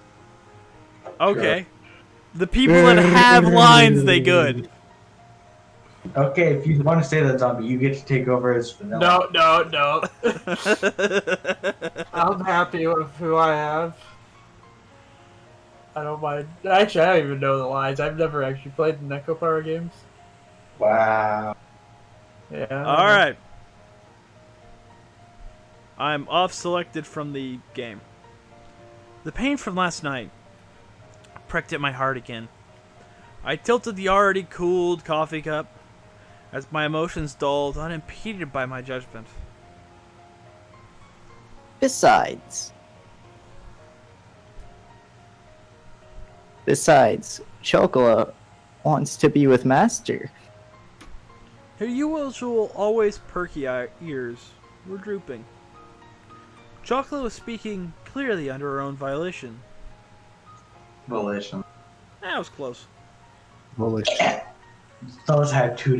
A: Okay. The people that have lines, they good.
C: Okay, if you want to say that, zombie, you get to take over as vanilla.
I: No. I'm happy with who I have. I don't mind. Actually, I don't even know the lines. I've never actually played the Nekopara games.
C: Wow.
I: Yeah.
A: Alright. I'm off selected from the game. The pain from last night pricked at my heart again. I tilted the already cooled coffee cup as my emotions dulled, unimpeded by my judgment.
F: Besides, Chocola wants to be with Master.
A: Her usual, always perky ears were drooping. Chocolate was speaking clearly under her own violation.
C: Volition.
A: That was close.
H: Bullish.
C: Those have two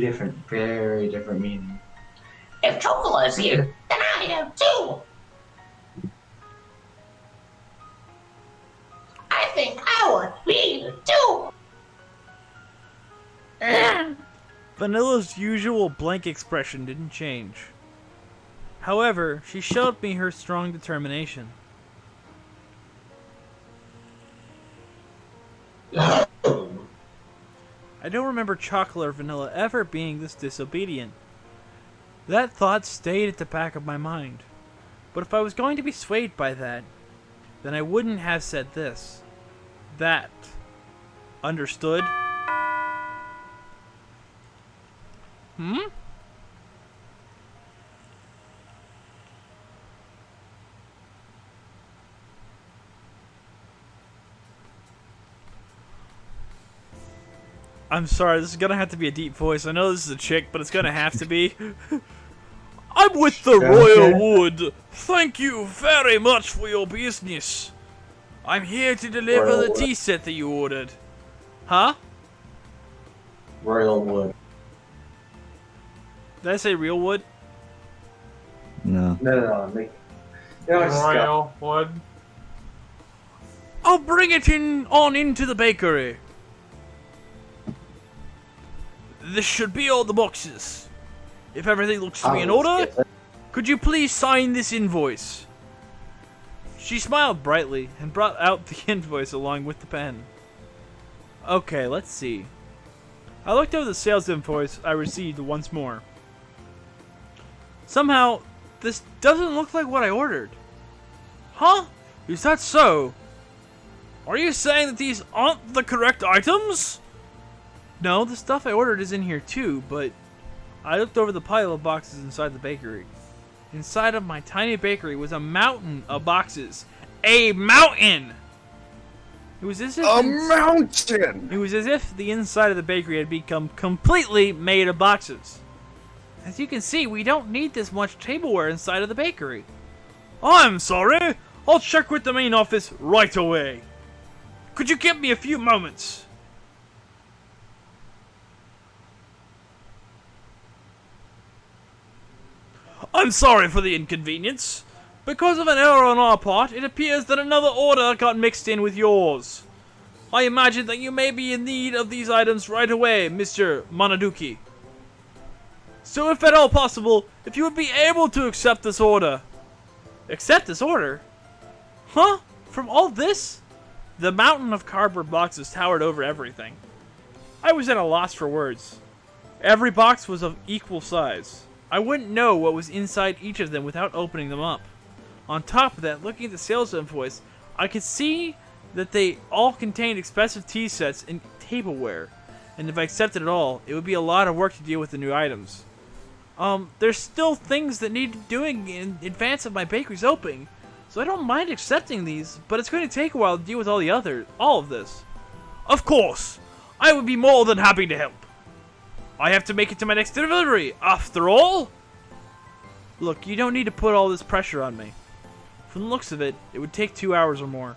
C: very different meanings.
B: If Chocola is here, then I am too. I think I want to be here too.
A: Vanilla's usual blank expression didn't change. However, she showed me her strong determination. I don't remember Chocolate or Vanilla ever being this disobedient. That thought stayed at the back of my mind. But if I was going to be swayed by that, then I wouldn't have said this. That Understood. Hmm? I'm sorry, this is gonna have to be a deep voice. I know this is a chick, but it's gonna have to be. I'm with the Royal Wood. Thank you very much for your business. I'm here to deliver
C: Royal
A: the
C: Wood.
A: tea set that you ordered. Huh?
C: Royal Wood.
A: Did I say real wood?
F: No.
C: No.
I: Royal Wood.
A: I'll bring it on into the bakery. This should be all the boxes. If everything looks to be in order, could you please sign this invoice? She smiled brightly and brought out the invoice along with the pen. Okay, let's see. I looked over the sales invoice I received once more. Somehow, this doesn't look like what I ordered. Huh? Is that so? Are you saying that these aren't the correct items? No, the stuff I ordered is in here too, but I looked over the pile of boxes inside the bakery. Inside of my tiny bakery was a mountain of boxes. A mountain! It was as if
H: mountain!
A: It was as if the inside of the bakery had become completely made of boxes. As you can see, we don't need this much tableware inside of the bakery. I'm sorry. I'll check with the main office right away. Could you give me a few moments? I'm sorry for the inconvenience. Because of an error on our part, it appears that another order got mixed in with yours. I imagine that you may be in need of these items right away, Mr. Monoduki. So if at all possible, if you would be able to accept this order. Accept this order? Huh? From all this? The mountain of cardboard boxes towered over everything. I was at a loss for words. Every box was of equal size. I wouldn't know what was inside each of them without opening them up. On top of that, looking at the sales invoice, I could see that they all contained expensive tea sets and tableware. And if I accepted it all, it would be a lot of work to deal with the new items. There's still things that need doing in advance of my bakery's opening, so I don't mind accepting these, but it's going to take a while to deal with all of this. Of course! I would be more than happy to help. I have to make it to my next delivery, after all! Look, you don't need to put all this pressure on me. From the looks of it, it would take 2 hours or more.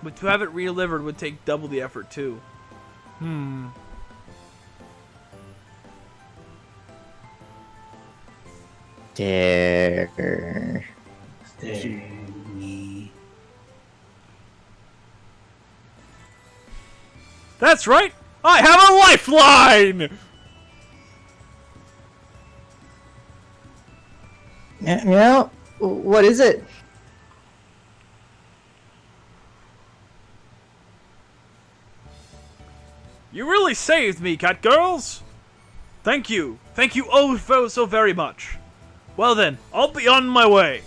A: But to have it re-delivered would take double the effort, too.
F: Dare.
A: That's right! I have a lifeline!
F: Meow? What is it?
A: You really saved me, cat girls! Thank you. Thank you oh so very much. Well then, I'll be on my way.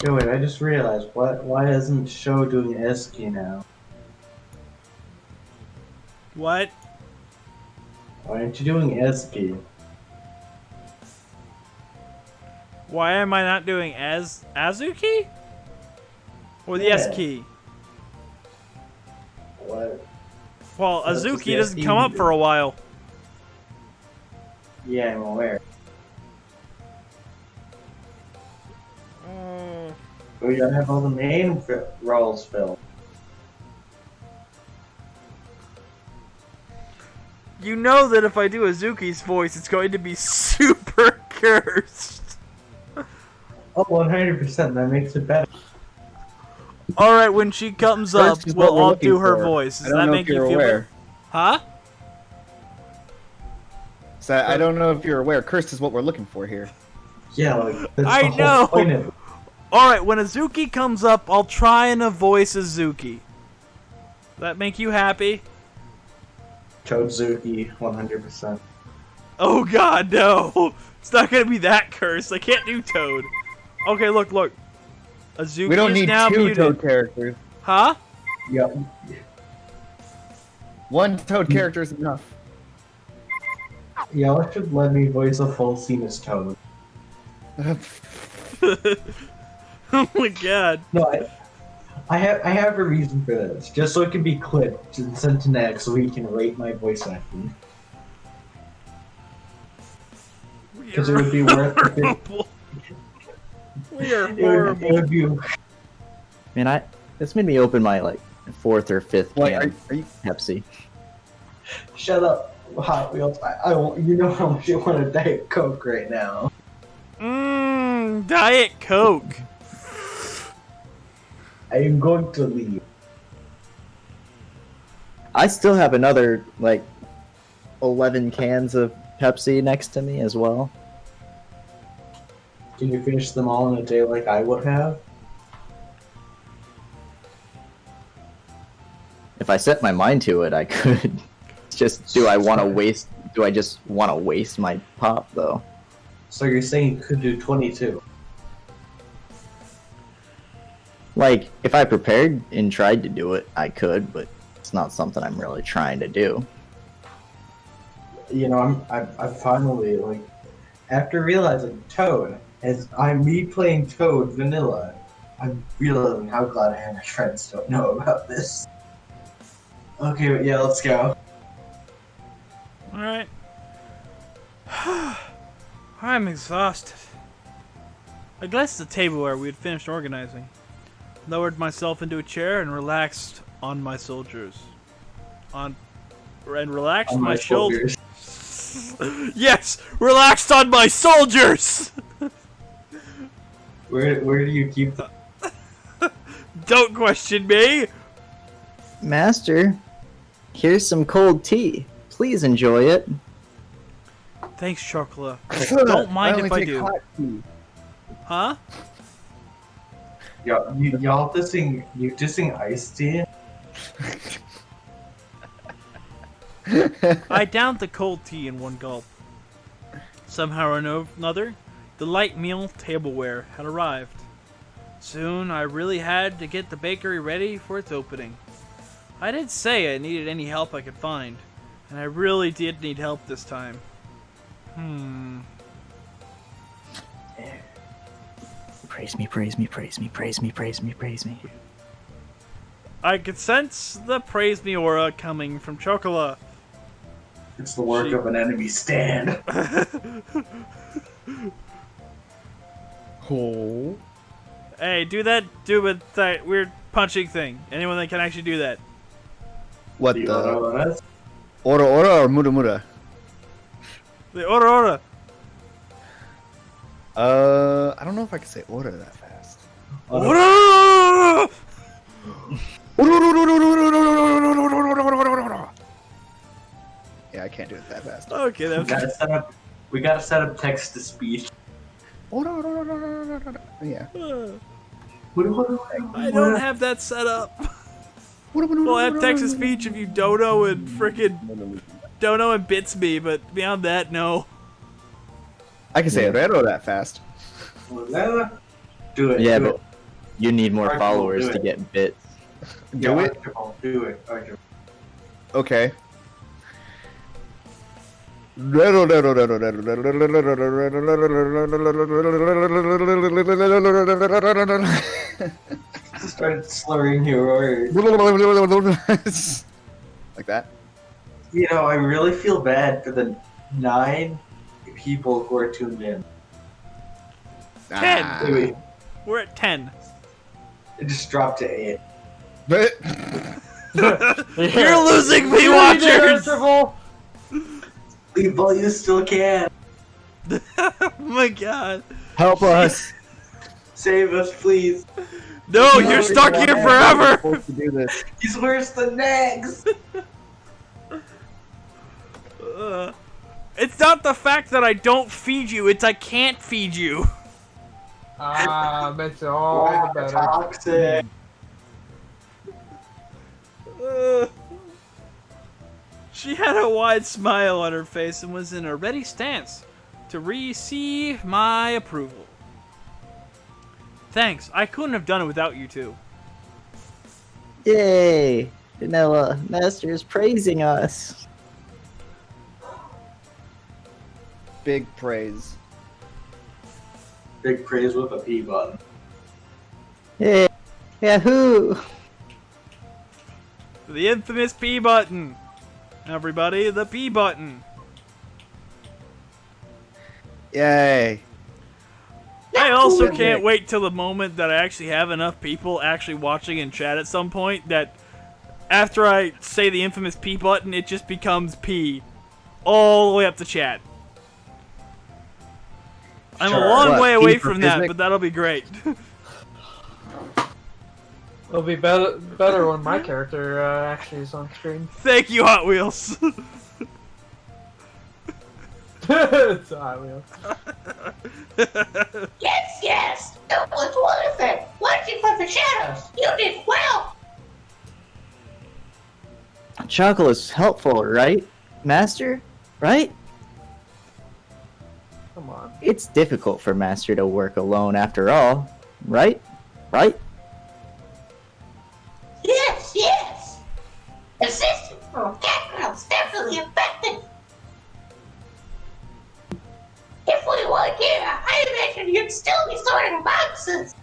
C: Hey, wait, I just realized, why isn't Sho doing Eski now?
A: What?
C: Why aren't you doing Eski?
A: Why am I not doing Azuki? Or the
C: Yeah.
A: S key?
C: What?
A: Well,
C: So that's just
A: Azuki
C: the
A: doesn't
C: SE
A: come up
C: you
A: for a while.
C: Yeah, I'm aware. We gotta have all the main roles filled.
A: You know that if I do Azuki's voice, it's going to be super cursed.
C: Oh, 100%, that makes it better.
A: Alright, when she comes up,
H: Cursed is what
A: we'll
H: we're
A: all
H: looking
A: do her
H: for.
A: voice.
H: I
A: Does
H: don't
A: that
H: know
A: make
H: if you're
A: you feel
H: aware.
A: better? Huh?
H: So I don't know if you're aware. Cursed is what we're looking for here.
C: Yeah, like, that's
A: I
C: the whole
A: know.
C: point of it.
A: Alright, when Azuki comes up, I'll try and voice Azuki. That make you happy?
C: Chodzuki, 100%.
A: Oh god, no! It's not gonna be that cursed. I can't do Toad. Okay, look. Azuki
H: We don't
A: is
H: need
A: now
H: two
A: muted.
H: Toad characters.
A: Huh?
C: Yep.
H: One Toad character is enough.
C: Y'all should let me voice a full scene as Toad.
A: Oh my god.
C: No, I have a reason for this, just so it can be clipped and sent to Ned so he can rate my voice acting. Because it would be worth it.
A: We are
C: It
A: horrible.
C: would be.
F: Man, this made me open my like 4th or 5th
H: Wait,
F: can
H: are you?
F: Pepsi.
C: Shut up, Hot Wheels. I won't. You know how much I want a Diet Coke right now.
A: Diet Coke.
C: I am going to leave.
F: I still have another like 11 cans of Pepsi next to me as well.
C: Can you finish them all in a day like I would have?
F: If I set my mind to it, I could. It's just, do I just want to waste my pop though?
C: So you're saying you could do 22?
F: Like, if I prepared and tried to do it, I could, but it's not something I'm really trying to do.
C: You know, I'm finally like, after realizing Toad, as I'm me playing Toad vanilla, I'm realizing how glad I am my friends don't know about this. Okay, but yeah, let's go.
A: Alright. I'm exhausted. I glanced at the table where we had finished organizing, lowered myself into a chair, and relaxed on my shoulders. On my shoulders. Yes! Relaxed on my soldiers!
C: Where do you keep them?
A: Don't question me!
F: Master, here's some cold tea. Please enjoy it.
A: Thanks, Chocola. Don't mind if I do. Huh?
C: Y'all dissing iced tea?
A: I downed the cold tea in one gulp. Somehow or another, the light meal tableware had arrived. Soon, I really had to get the bakery ready for its opening. I did say I needed any help I could find, and I really did need help this time.
F: Praise me, praise me, praise me, praise me, praise me, praise me.
A: I could sense the praise me aura coming from Chocola.
C: It's the work of an enemy stand.
H: Oh.
A: Hey, do that weird punching thing. Anyone that can actually do that.
H: What
C: You
H: the?
C: don't know what that is?
H: Ora ora or mura mura?
A: The aura.
H: I don't know if I can say ora that fast.
A: Aura!
H: Yeah, I can't do it that fast.
A: Okay,
C: We gotta set up text to speech.
H: Yeah.
A: I don't have that set up. Well, I have text to speech if you dono and frickin' dono and bits me, but beyond that, no.
H: I can say Rero that fast.
C: Do it.
F: Yeah,
C: do
F: but
C: it.
F: you need more
C: Archibald,
F: followers
C: do
F: to
C: it.
F: get bits.
H: Do it?
C: Archibald, do it. Archibald.
H: Okay. Rero, rero, rero, rero, rero,
C: Start slurring your words.
H: like that.
C: You know, I really feel bad for the 9 people who are tuned in.
A: 10.
C: Wait,
A: We're at 10.
C: it just dropped to 8.
A: You're losing me, watchers!
C: People, you still can.
A: Oh my god.
F: Help us!
C: Save us, please.
A: No, you're stuck here forever!
H: Supposed to do this.
C: He's worse than Negs.
A: It's not the fact that I don't feed you, it's I can't feed you.
I: Makes it all the better.
C: Toxic.
A: She had a wide smile on her face and was in a ready stance to receive my approval. Thanks, I couldn't have done it without you two.
F: Yay! Vanilla, Master is praising us.
H: Big praise.
C: Big praise with a P button.
F: Hey, Yahoo!
A: The infamous P button. Everybody, the P button.
H: Yay.
A: I also
H: Cool.
A: can't wait till the moment that I actually have enough people actually watching in chat at some point that after I say the infamous P button, it just becomes P all the way up to chat. I'm a
C: Sure.
A: long
H: What,
A: way
H: P
A: away
H: for
A: from that,
H: physics?
A: but that'll be great.
I: It'll be better when my character actually is on screen.
A: Thank you, Hot Wheels.
I: It's Hot Wheels.
B: Yes, yes, it was worth it. Watching from the shadows, you did well.
F: Chocolate is helpful, right, Master? Right?
I: Come on.
F: It's difficult for Master to work alone after all, right? Right?
B: Yes, yes. Assistance from cat girls definitely effective. If we weren't here, I imagine you'd still be sorting boxes.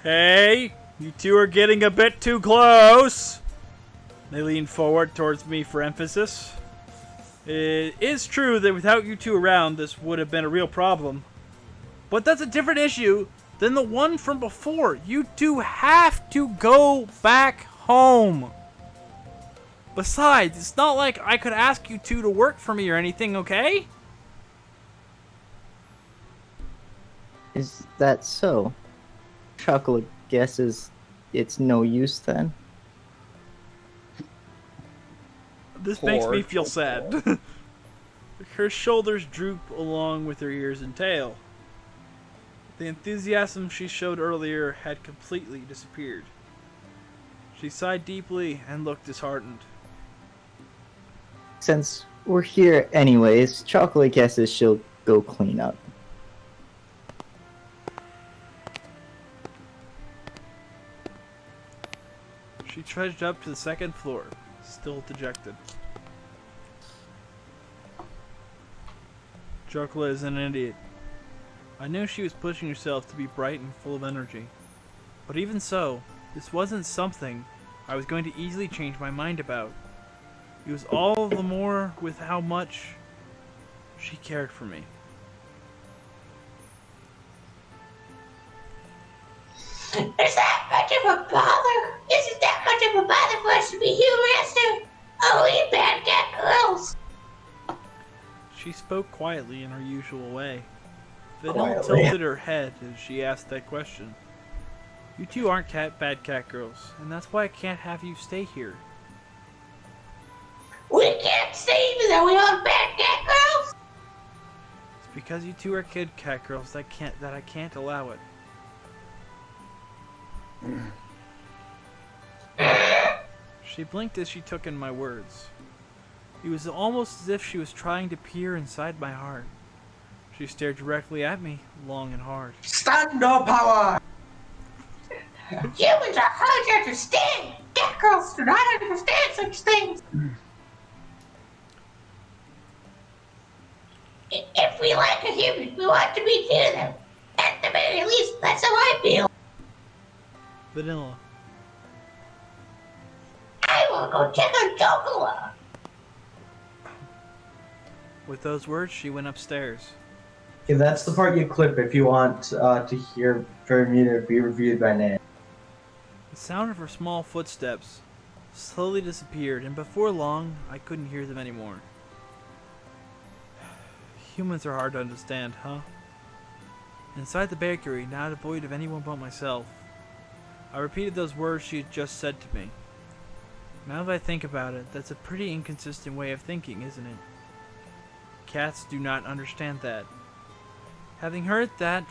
A: Hey, you two are getting a bit too close. They lean forward towards me for emphasis. It is true that without you two around, this would have been a real problem. But that's a different issue than the one from before. You two have to go back home. Besides, it's not like I could ask you two to work for me or anything, okay?
F: Is that so? Chocolate guesses it's no use then?
A: This makes
H: Poor
A: me feel sad. Her shoulders droop along with her ears and tail. The enthusiasm she showed earlier had completely disappeared. She sighed deeply and looked disheartened.
F: Since we're here anyways, Chocolate guesses she'll go clean up.
A: She trudged up to the second floor, still dejected. Chocolate is an idiot. I knew she was pushing herself to be bright and full of energy. But even so, this wasn't something I was going to easily change my mind about. It was all the more with how much she cared for me.
B: Is that much of a bother? Isn't that much of a bother for us to be here, Master? Oh, you bad cat girls.
A: She spoke quietly in her usual way. Vanilla
C: Quietly.
A: tilted her head as she asked that question. You two aren't bad cat girls, and that's why I can't have you stay here.
B: We can't stay even though we are bad cat girls.
A: It's because you two are kid cat girls that I can't allow it. She blinked as she took in my words. It was almost as if she was trying to peer inside my heart. She stared directly at me, long and hard.
C: Stand up, power!
B: Humans are hard to understand. Cat girls do not understand such things. If we like a human, we want to be near them. At the very least, that's how I feel.
A: Vanilla.
B: I will go check on Chocola.
A: With those words, she went upstairs.
C: Okay, that's the part you clip if you want to hear for me to be reviewed by name.
A: The sound of her small footsteps slowly disappeared, and before long, I couldn't hear them anymore. Humans are hard to understand, huh? Inside the bakery, not devoid of anyone but myself, I repeated those words she had just said to me. Now that I think about it, that's a pretty inconsistent way of thinking, isn't it? Cats do not understand that. Having heard that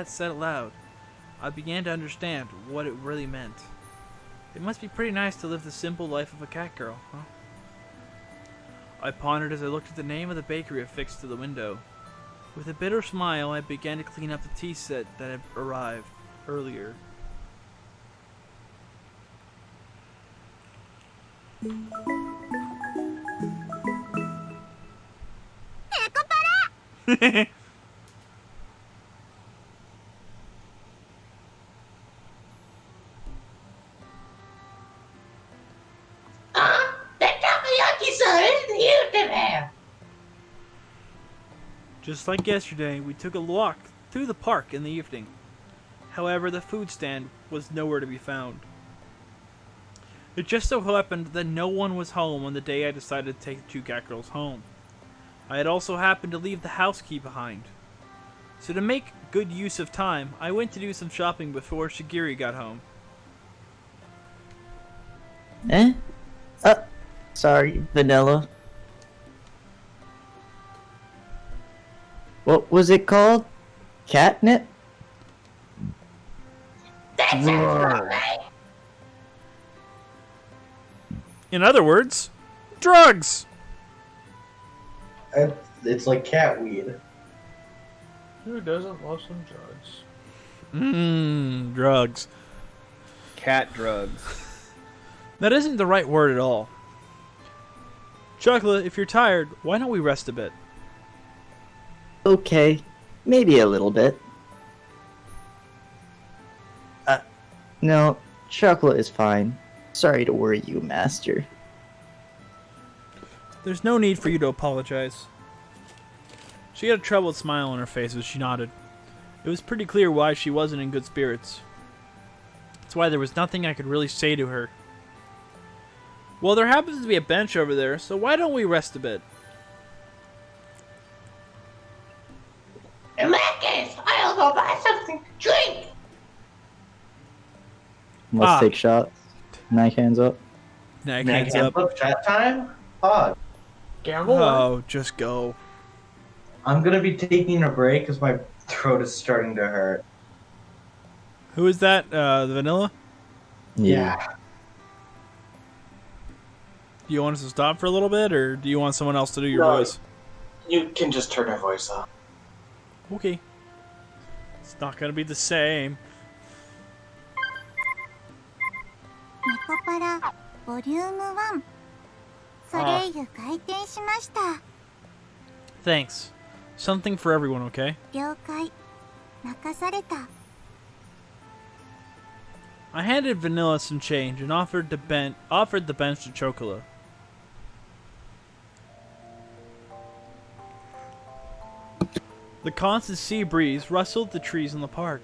A: said aloud, I began to understand what it really meant. It must be pretty nice to live the simple life of a cat girl, huh? I pondered as I looked at the name of the bakery affixed to the window. With a bitter smile, I began to clean up the tea set that had arrived. earlier.
B: That takoyaki-san is the internet.
A: Just like yesterday, we took a walk through the park in the evening. However, the food stand was nowhere to be found. It just so happened that no one was home on the day I decided to take the two cat girls home. I had also happened to leave the house key behind. So to make good use of time, I went to do some shopping before Shigiri got home.
F: Eh? Sorry, Vanilla. What was it called? Catnip?
B: That sounds right.
A: In other words, drugs!
C: It's like cat weed.
I: Who doesn't love some drugs?
A: Drugs.
H: Cat drugs.
A: That isn't the right word at all. Chocolate, if you're tired, why don't we rest a bit?
F: Okay, maybe a little bit. No, chocolate is fine. Sorry to worry you, Master.
A: There's no need for you to apologize. She had a troubled smile on her face as she nodded. It was pretty clear why she wasn't in good spirits. That's why there was nothing I could really say to her. Well, there happens to be a bench over there, so why don't we rest a bit?
B: In that case, I'll go buy something to drink.
F: Let's take shots. Nike hands up.
A: Neck hands up.
C: Chat time? Oh,
I: Gamble?
A: Oh, just go.
C: I'm gonna be taking a break because my throat is starting to hurt.
A: Who is that? The Vanilla?
C: Yeah.
A: Do you want us to stop for a little bit, or do you want someone else to do your voice?
C: You can just turn her voice off.
A: Okay. It's not gonna be the same.
D: Nekopara Vol.1 それゆ開店しました
A: Thanks. Something for everyone, okay?
D: 了解任された
A: I handed Vanilla some change and offered the bench to Chocola. The constant sea breeze rustled the trees in the park.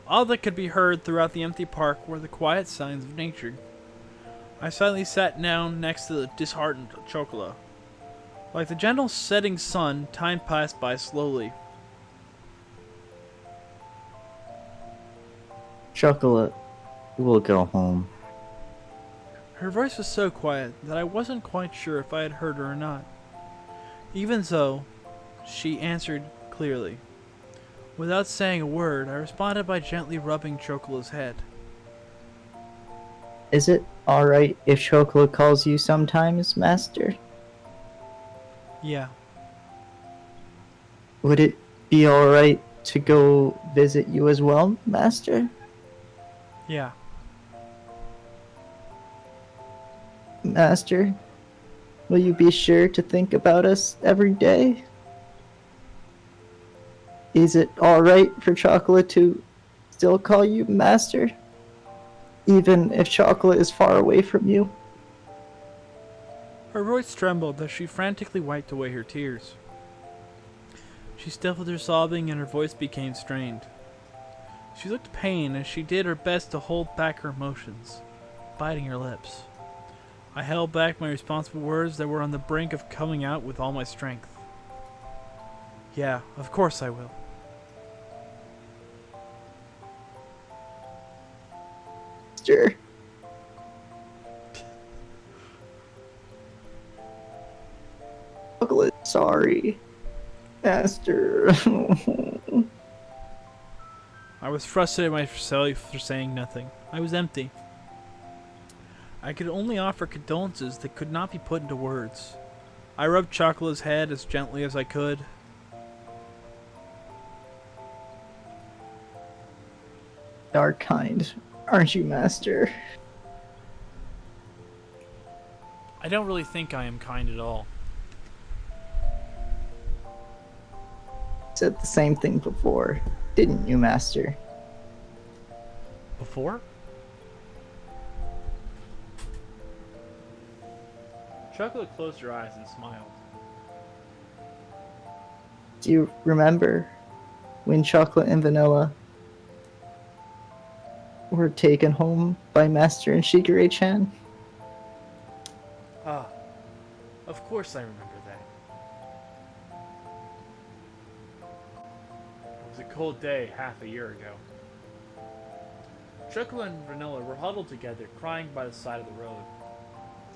A: All that could be heard throughout the empty park were the quiet signs of nature. I silently sat down next to the disheartened Chocola. Like the gentle setting sun, time passed by slowly.
F: Chocolate, we'll go home.
A: Her voice was so quiet that I wasn't quite sure if I had heard her or not. Even so, she answered clearly. Without saying a word, I responded by gently rubbing Chocola's head.
F: Is it alright if Chocolate calls you sometimes, Master?
A: Yeah.
F: Would it be alright to go visit you as well, Master?
A: Yeah.
F: Master, will you be sure to think about us every day? Is it alright for Chocolate to still call you Master? Even if Chocolate is far away from you?
A: Her voice trembled as she frantically wiped away her tears. She stifled her sobbing and her voice became strained. She looked pained as she did her best to hold back her emotions, biting her lips. I held back my responsible words that were on the brink of coming out with all my strength. Yeah, of course I will.
F: Master. Chocolate, sorry. Master.
A: I was frustrated with myself for saying nothing. I was empty. I could only offer condolences that could not be put into words. I rubbed Chocola's head as gently as I could.
F: are kind, aren't you, Master?
A: I don't really think I am kind at all.
F: Said the same thing before, didn't you, Master?
A: Before? Chocolate closed her eyes and smiled.
F: Do you remember when Chocolate and Vanilla were taken home by Master and Shigure-chan?
A: Ah, of course I remember that. It was a cold day half a year ago. Chocolate and Vanilla were huddled together, crying by the side of the road.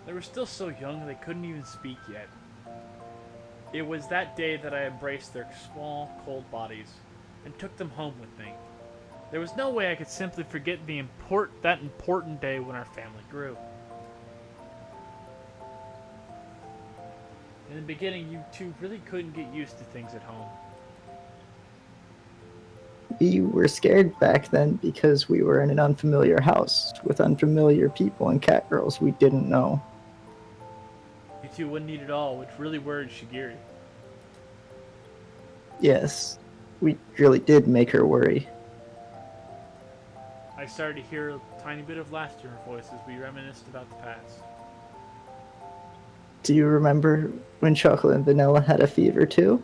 A: They were still so young they couldn't even speak yet. It was that day that I embraced their small, cold bodies and took them home with me. There was no way I could simply forget that important day when our family grew. In the beginning, you two really couldn't get used to things at home.
F: We were scared back then because we were in an unfamiliar house with unfamiliar people and cat girls we didn't know.
A: You two wouldn't eat at all, which really worried Shigiri.
F: Yes, we really did make her worry.
A: I started to hear a tiny bit of laughter in her voice as we reminisced about the past.
F: Do you remember when Chocolate and Vanilla had a fever too?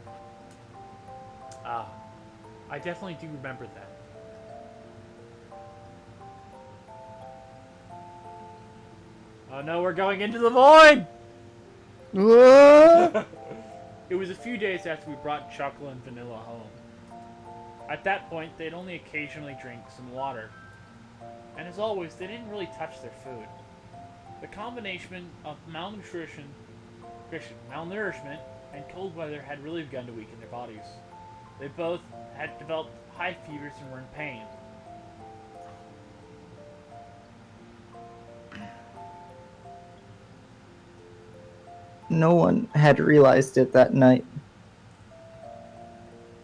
A: Ah, I definitely do remember that. Oh no, we're going into the void! It was a few days after we brought Chocolate and Vanilla home. At that point, they'd only occasionally drink some water. And as always, they didn't really touch their food. The combination of malnourishment, and cold weather had really begun to weaken their bodies. They both had developed high fevers and were in pain.
F: No one had realized it that night.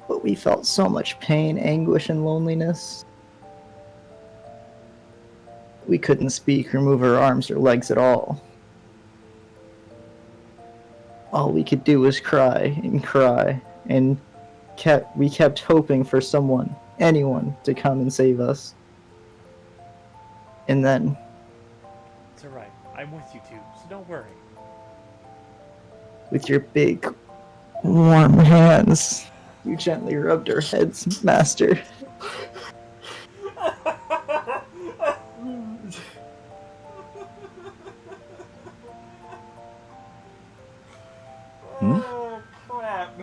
F: But we felt so much pain, anguish, and loneliness. We couldn't speak or move our arms or legs at all. All we could do was cry, and we kept hoping for someone, anyone, to come and save us. And then...
A: It's alright, I'm with you two, so don't worry.
F: With your big, warm hands, you gently rubbed our heads, Master.
I: Oh, crap.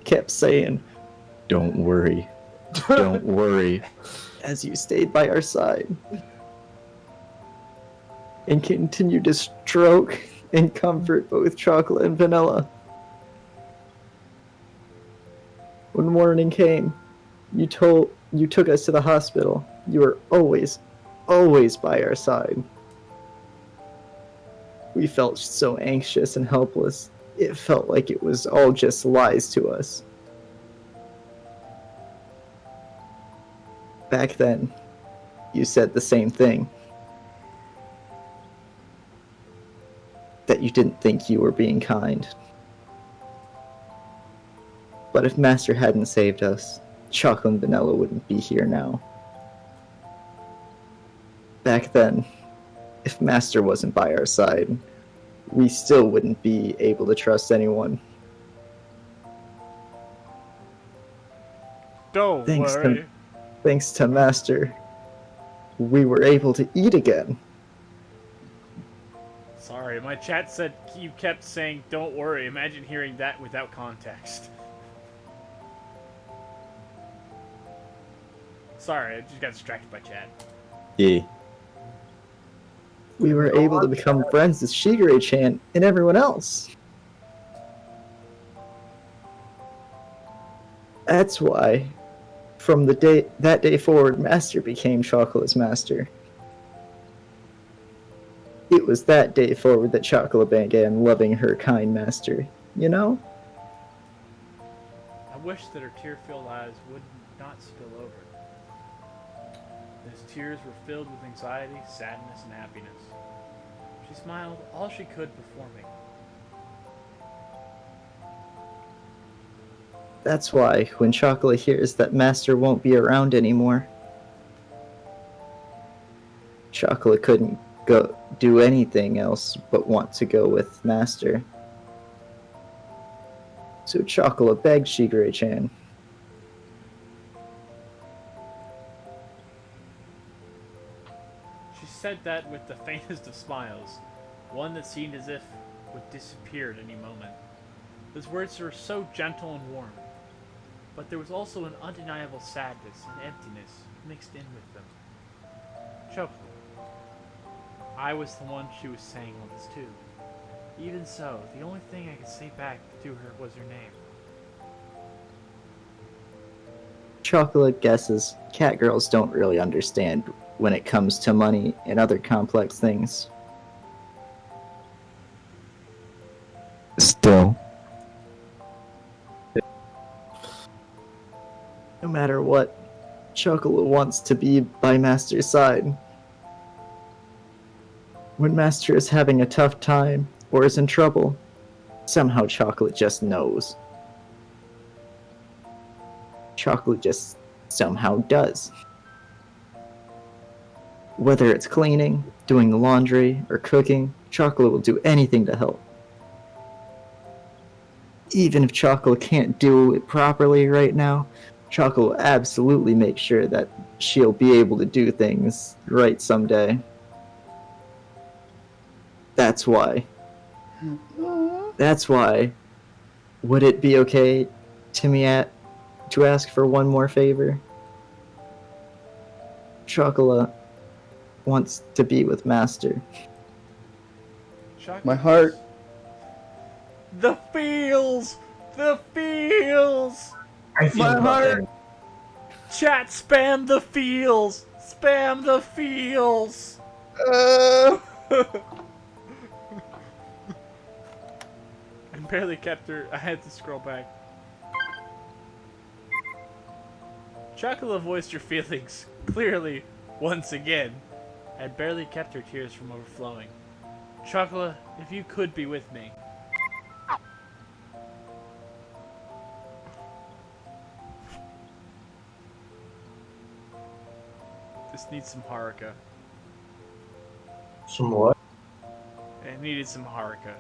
F: Kept saying, "Don't worry, don't worry," as you stayed by our side. And continued to stroke and comfort both Chocolate and Vanilla. When morning came, you took us to the hospital. You were always by our side. We felt so anxious and helpless. It felt like it was all just lies to us. Back then, you said the same thing. That you didn't think you were being kind. But if Master hadn't saved us, Chocolate and Vanilla wouldn't be here now. Back then, if Master wasn't by our side, we still wouldn't be able to trust anyone.
A: Don't worry.
F: Thanks to Master, we were able to eat again.
A: Sorry, my chat said you kept saying don't worry. Imagine hearing that without context. Sorry, I just got distracted by chat.
F: Yeah. We were able to become friends with Shigure-chan and everyone else. That's why, from that day forward, Master became Chocolate's master. It was that day forward that Chocolate began loving her kind master, you know?
A: I wish that her tear-filled eyes would not spill over. Those tears were filled with anxiety, sadness, and happiness. She smiled all she could before me.
F: That's why, when Chocolate hears that Master won't be around anymore, Chocolate couldn't go do anything else but want to go with Master. So Chocolate begged Shigure-chan.
A: She said that with the faintest of smiles, one that seemed as if would disappear at any moment. Those words were so gentle and warm, but there was also an undeniable sadness and emptiness mixed in with them. Chocolate. I was the one she was saying all this to. Even so, the only thing I could say back to her was her name.
F: Chocolate guesses cat girls don't really understand when it comes to money and other complex things. Still, no matter what, Chocolate wants to be by Master's side. When Master is having a tough time or is in trouble, somehow Chocolate just knows. Chocolate just somehow does. Whether it's cleaning, doing the laundry, or cooking, Chocolate will do anything to help. Even if Chocolate can't do it properly right now, Chocolate will absolutely make sure that she'll be able to do things right someday. That's why. Would it be okay to ask for one more favor? Chocolate wants to be with Master.
A: Chocolate.
H: My heart.
A: The feels! The feels!
C: I feel
H: My heart.
C: nothing.
A: Chat, spam the feels! Spam the feels! I barely kept her. I had to scroll back. Chocolate voiced her feelings clearly once again, and barely kept her tears from overflowing. Chocolate, if you could be with me. This needs some Haruka.
C: Some what?
A: It needed some Haruka.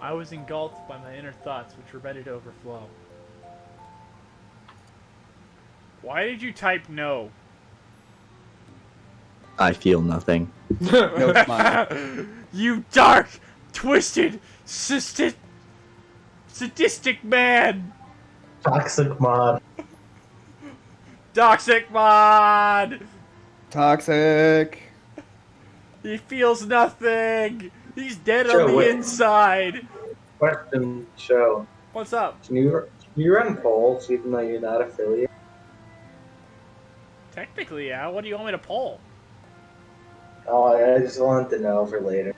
A: I was engulfed by my inner thoughts, which were ready to overflow. Why did you type no?
F: I feel nothing.
H: No smile.
A: You dark, twisted, sadistic man!
C: Toxic mod.
A: Toxic mod!
H: Toxic.
A: He feels nothing! He's dead
C: Joe,
A: on the
C: what-
A: inside!
C: Question, show.
A: What's up?
C: Can you run polls even though you're not affiliated?
A: Technically, yeah. What do you want me to poll?
C: Oh, I just wanted to know for later.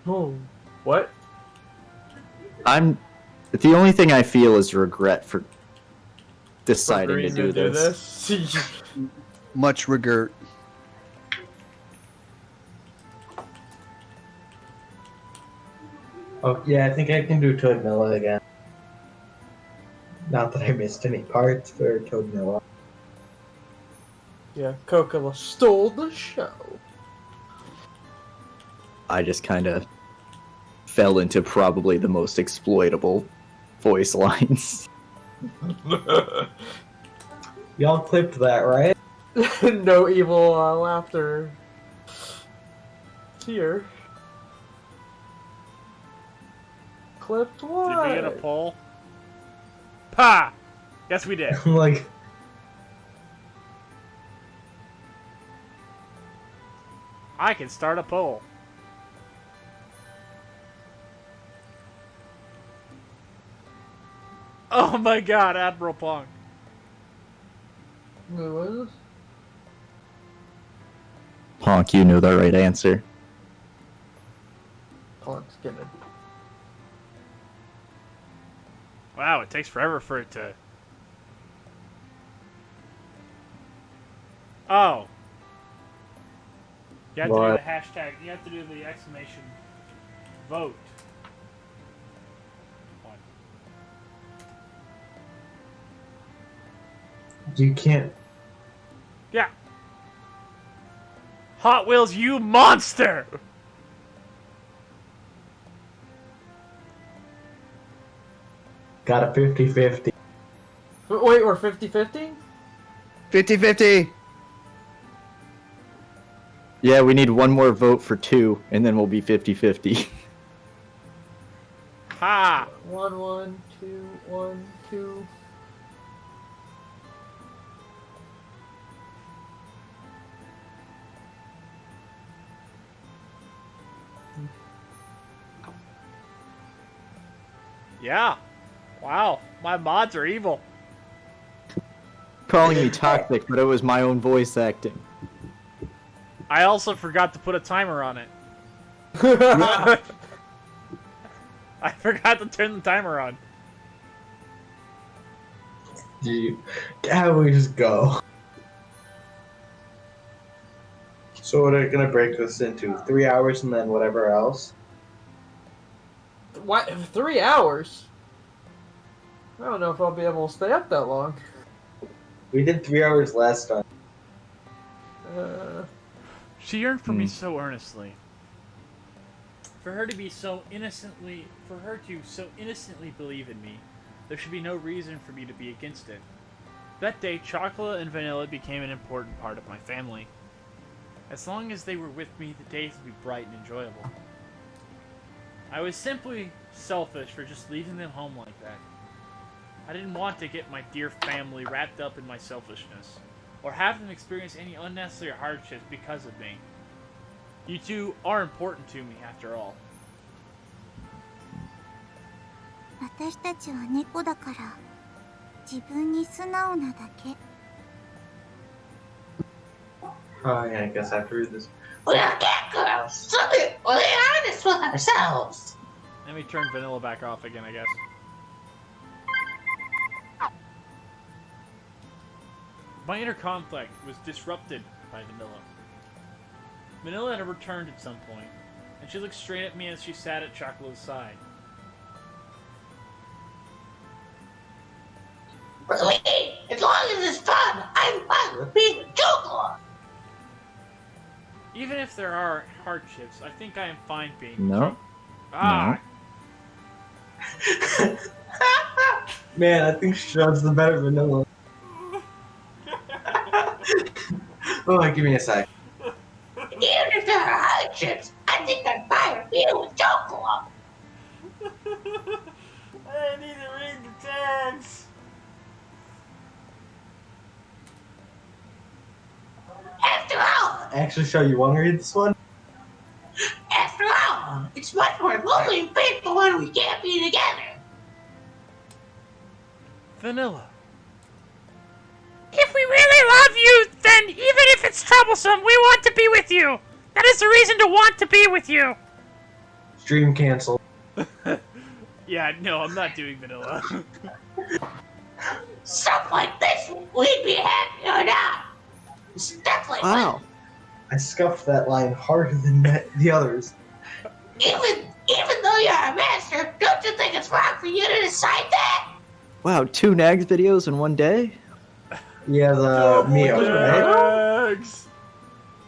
I: Oh, what?
F: The only thing I feel is regret for deciding to
I: Reason
F: do this.
H: Much regret.
C: Oh, yeah, I think I can do Toad Milla again. Not that I missed any parts for Toad Milla.
I: Yeah, Coca stole the show.
F: I just kind of fell into probably the most exploitable voice lines.
C: Y'all clipped that, right?
I: No evil laughter here. Clipped what?
A: Did we get a poll? Pa! Yes, we did.
C: I'm like,
A: I can start a poll. Oh my god, Admiral Pong.
I: Wait, what is this?
F: Honk, you knew the right answer.
I: clock's gonna.
A: Wow, it takes forever for it to... Oh. You have to do
C: What?
A: the hashtag. You have to do the exclamation vote. One.
C: You can't.
A: Yeah. Hot Wheels, you monster!
C: Got a 50-50.
I: Wait, we're 50-50?
H: 50-50.
F: Yeah, we need one more vote for 2, and then we'll be 50-50.
A: Ha!
I: 1, 1, 2, 1, 2.
A: Yeah. Wow. My mods are evil.
F: Calling me toxic, but it was my own voice acting.
A: I also forgot to put a timer on it. I forgot to turn the timer on.
C: How we just go? So we're gonna break this into 3 hours and then whatever else.
I: What? 3 hours? I don't know if I'll be able to stay up that long.
C: We did 3 hours last time.
A: She yearned for me so earnestly. For her to so innocently believe in me, there should be no reason for me to be against it. That day, chocolate and vanilla became an important part of my family. As long as they were with me, the days would be bright and enjoyable. I was simply selfish for just leaving them home like that. I didn't want to get my dear family wrapped up in my selfishness, or have them experience any unnecessary hardships because of me. You two are important to me, after all.
D: 私たちは猫だから自分に素直なだけ。
C: Oh yeah, I guess I have to read this.
B: We're cat girls, so we're honest with ourselves.
A: Let me turn vanilla back off again, I guess. My inner conflict was disrupted by Vanilla. Vanilla had returned at some point, and she looked straight at me as she sat at Chocolate's side.
B: Wait, as long as it's fun, I'm fine with being a chocolate.
A: Even if there are hardships, I think I am fine being
F: No.
A: Ah!
C: Man, I think Shred's the better vanilla. Oh, give me a sec.
B: Even if there are hardships, I think I'm fine with being with chocolate.
A: I need to read the text!
B: After all,
C: Actually, Shred, you want to read this one?
B: after all, it's much more lonely and painful when we can't be together.
A: Vanilla. If we really love you, then even if it's troublesome, we want to be with you. That is the reason to want to be with you.
C: Stream canceled.
A: Yeah, no, I'm not doing vanilla.
B: Stuff like this, we'd be happy or not. Stuff like
F: Wow.
C: I scuffed that line harder than the others.
B: Even though you're a master, don't you think it's wrong for you to decide that?
F: Wow, 2 Nags videos in one day?
C: Yeah, the Mio, right?
A: Thanks.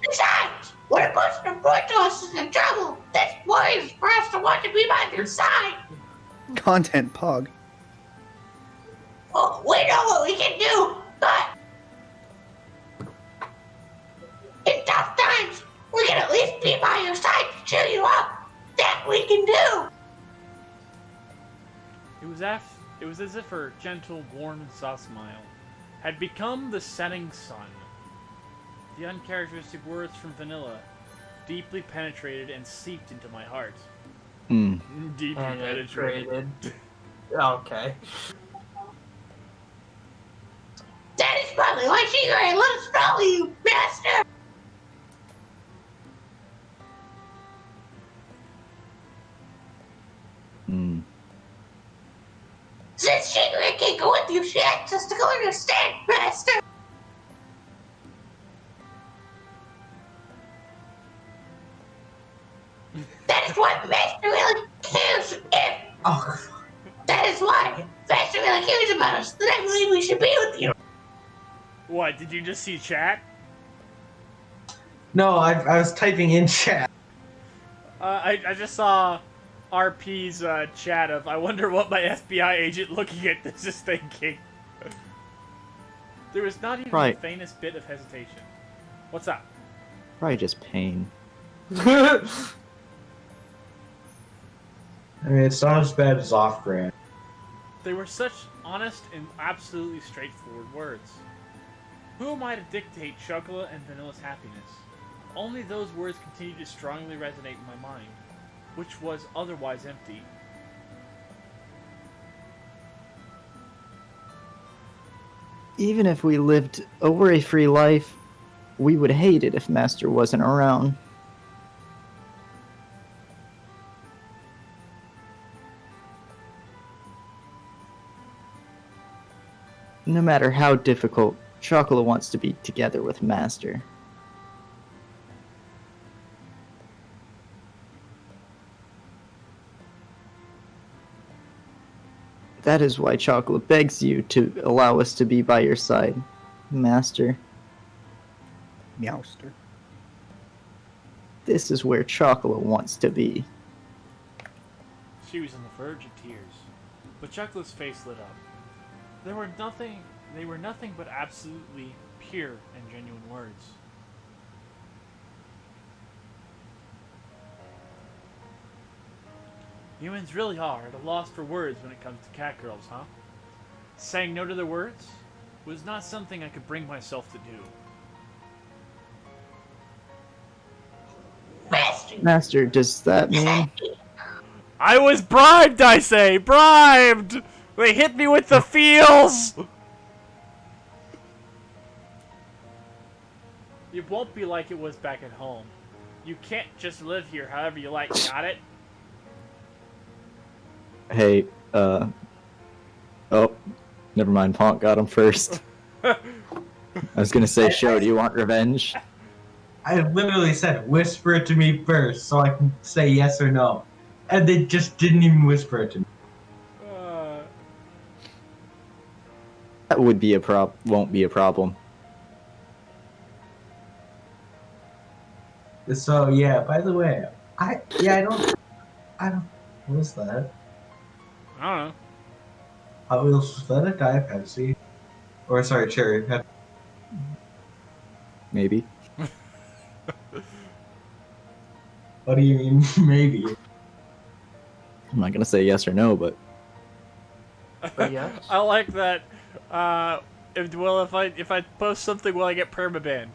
B: Besides, when a person important to us is in trouble, that's more reason for us to want to be by their side.
H: Content pog.
B: Oh, we know what we can do, but in tough times, we can at least be by your side to cheer you up. That we can do.
A: It was as if her gentle, warm, and soft smile had become the setting sun. The uncharacteristic words from Vanilla deeply penetrated and seeped into my heart. Deeply penetrated.
I: Okay.
B: That is probably why she let us know you, master.
F: Hmm.
B: Since Shinra can't go with you, she asks us to go understand, Master. That is why Master really cares if...
C: Oh,
B: That is why Master really cares about us, that I believe we should be with you.
A: What, did you just see chat?
C: no, I was typing in chat.
A: I just saw RP's chat of, I wonder what my FBI agent looking at this is thinking. There was not even
F: Right.
A: the faintest bit of hesitation. What's up?
F: Probably just pain.
C: I mean, it's not as bad as off brand.
A: They were such honest and absolutely straightforward words. Who am I to dictate Chocolate and Vanilla's happiness? Only those words continue to strongly resonate in my mind, which was otherwise empty.
F: Even if we lived a worry-free life, we would hate it if Master wasn't around. No matter how difficult, Chocolate wants to be together with Master. That is why Chocolate begs you to allow us to be by your side, Master.
H: Meowster.
F: This is where Chocolate wants to be.
A: She was on the verge of tears, but Chocolate's face lit up. They were nothing but absolutely pure and genuine words. Humans really are at a loss for words when it comes to cat girls, huh? Saying no to their words was not something I could bring myself to do.
F: Master, does that mean...
A: I was bribed, I say! Bribed! They hit me with the feels! It won't be like it was back at home. You can't just live here however you like, got it?
F: Hey, oh, never mind, Ponk got him first. I was gonna say, Sho, do you want revenge?
C: I literally said, whisper it to me first so I can say yes or no. And they just didn't even whisper it to me.
F: That would be won't be a problem.
C: So, yeah, by the way, I don't, what is that?
A: I don't know.
C: Hot Wheels, was that a Diet Pepsi? Or, sorry, Cherry Pepsi.
F: Maybe.
C: What do you mean, maybe?
F: I'm not gonna say yes or no, but...
I: But yeah.
A: I like that. If I post something, will I get permabanned?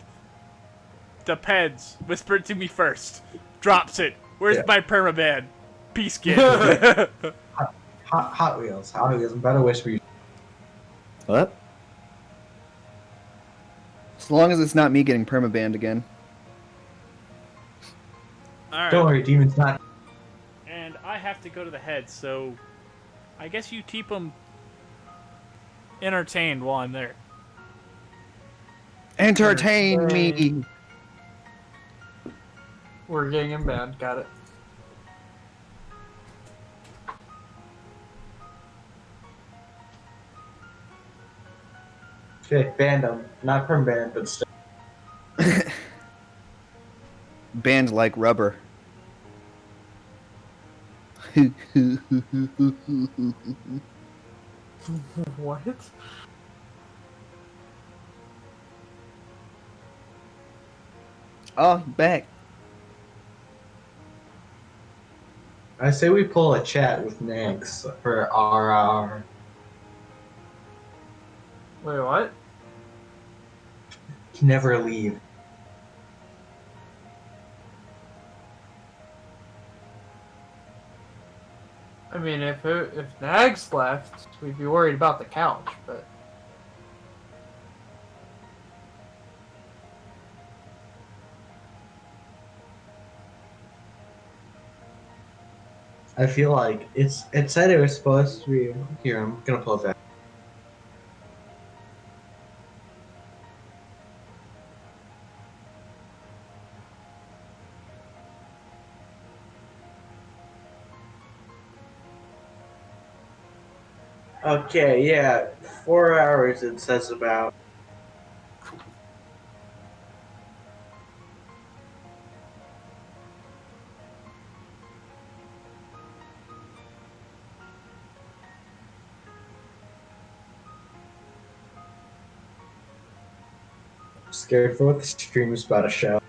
A: Depends. Whisper it to me first. Drops it. Where's
C: Yeah.
A: my permaban? Peace, kid.
C: Hot Wheels, I'm about to whisper you.
F: What?
H: As long as it's not me getting permabanned again.
A: Alright.
C: Don't worry, Demon's not.
A: And I have to go to the head, so I guess you keep them entertained while I'm there.
H: Entertain me!
I: We're getting him banned. Got it.
C: Okay, banned him. Not perm banned, but still.
H: Banned like rubber.
I: What?
H: Oh, back.
C: I say we pull a chat with Nanks for our
I: Wait, what?
C: never leave.
I: I mean, if Nags left, we'd be worried about the couch, but
C: I feel like it said it was supposed to be here. I'm gonna pull it back. Okay, yeah, 4 hours it says about. Scared for what the stream is about to show.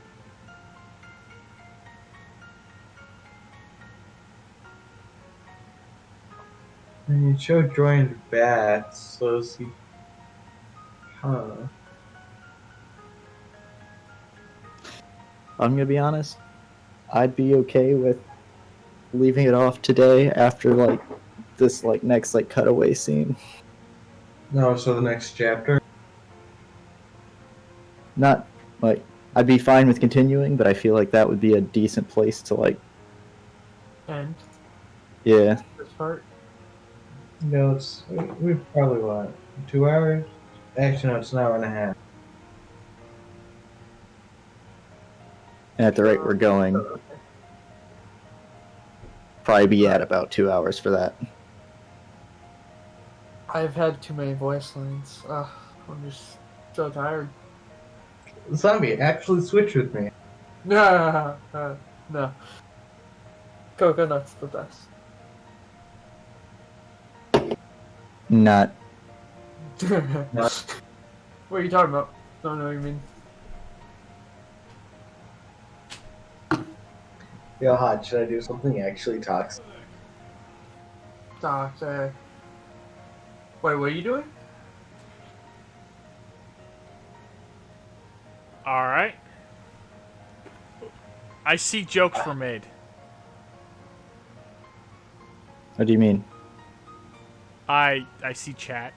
C: And you show joined bats, so see. Huh.
F: I'm gonna be honest. I'd be okay with leaving it off today after like this like next like cutaway scene.
C: No, so the next chapter.
F: Not like I'd be fine with continuing, but I feel like that would be a decent place to like.
I: And
F: Yeah.
I: this part.
C: No, we've probably what 2 hours. Actually, no, it's an hour and a half.
F: And at the rate we're going, probably be at about 2 hours for that.
I: I've had too many voice lines. I'm just so tired.
C: Zombie, actually switch with me.
I: No. Coconut's the best.
F: Not.
I: What are you talking about? Don't know what you mean.
C: Yo, hot, should I do something actually toxic?
I: Wait, what are you doing?
A: Alright. I see jokes were made.
F: What do you mean?
A: I see chat.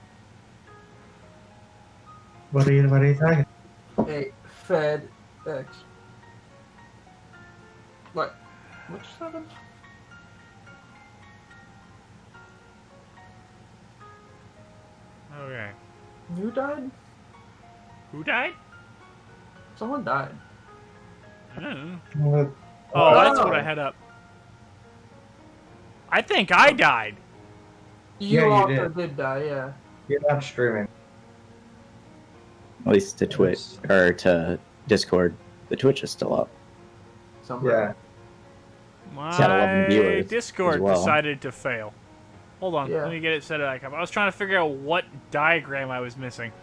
C: What are you talking?
I: Hey, Fed X. What? What just happened?
A: Okay.
I: You died?
A: Who died?
I: Someone died.
A: I don't know.
C: What?
A: Oh, that's what I had up. I think I died.
C: Yeah, you
I: also
C: did.
I: did die, yeah.
C: You're not streaming.
F: At least to Twitch or to Discord. The Twitch is still up.
I: Somewhere.
F: It's got 11
A: My
F: viewers
A: Discord
F: as well.
A: decided to fail. Hold on,
I: Yeah.
A: let me get it set back up. I was trying to figure out what diagram I was missing.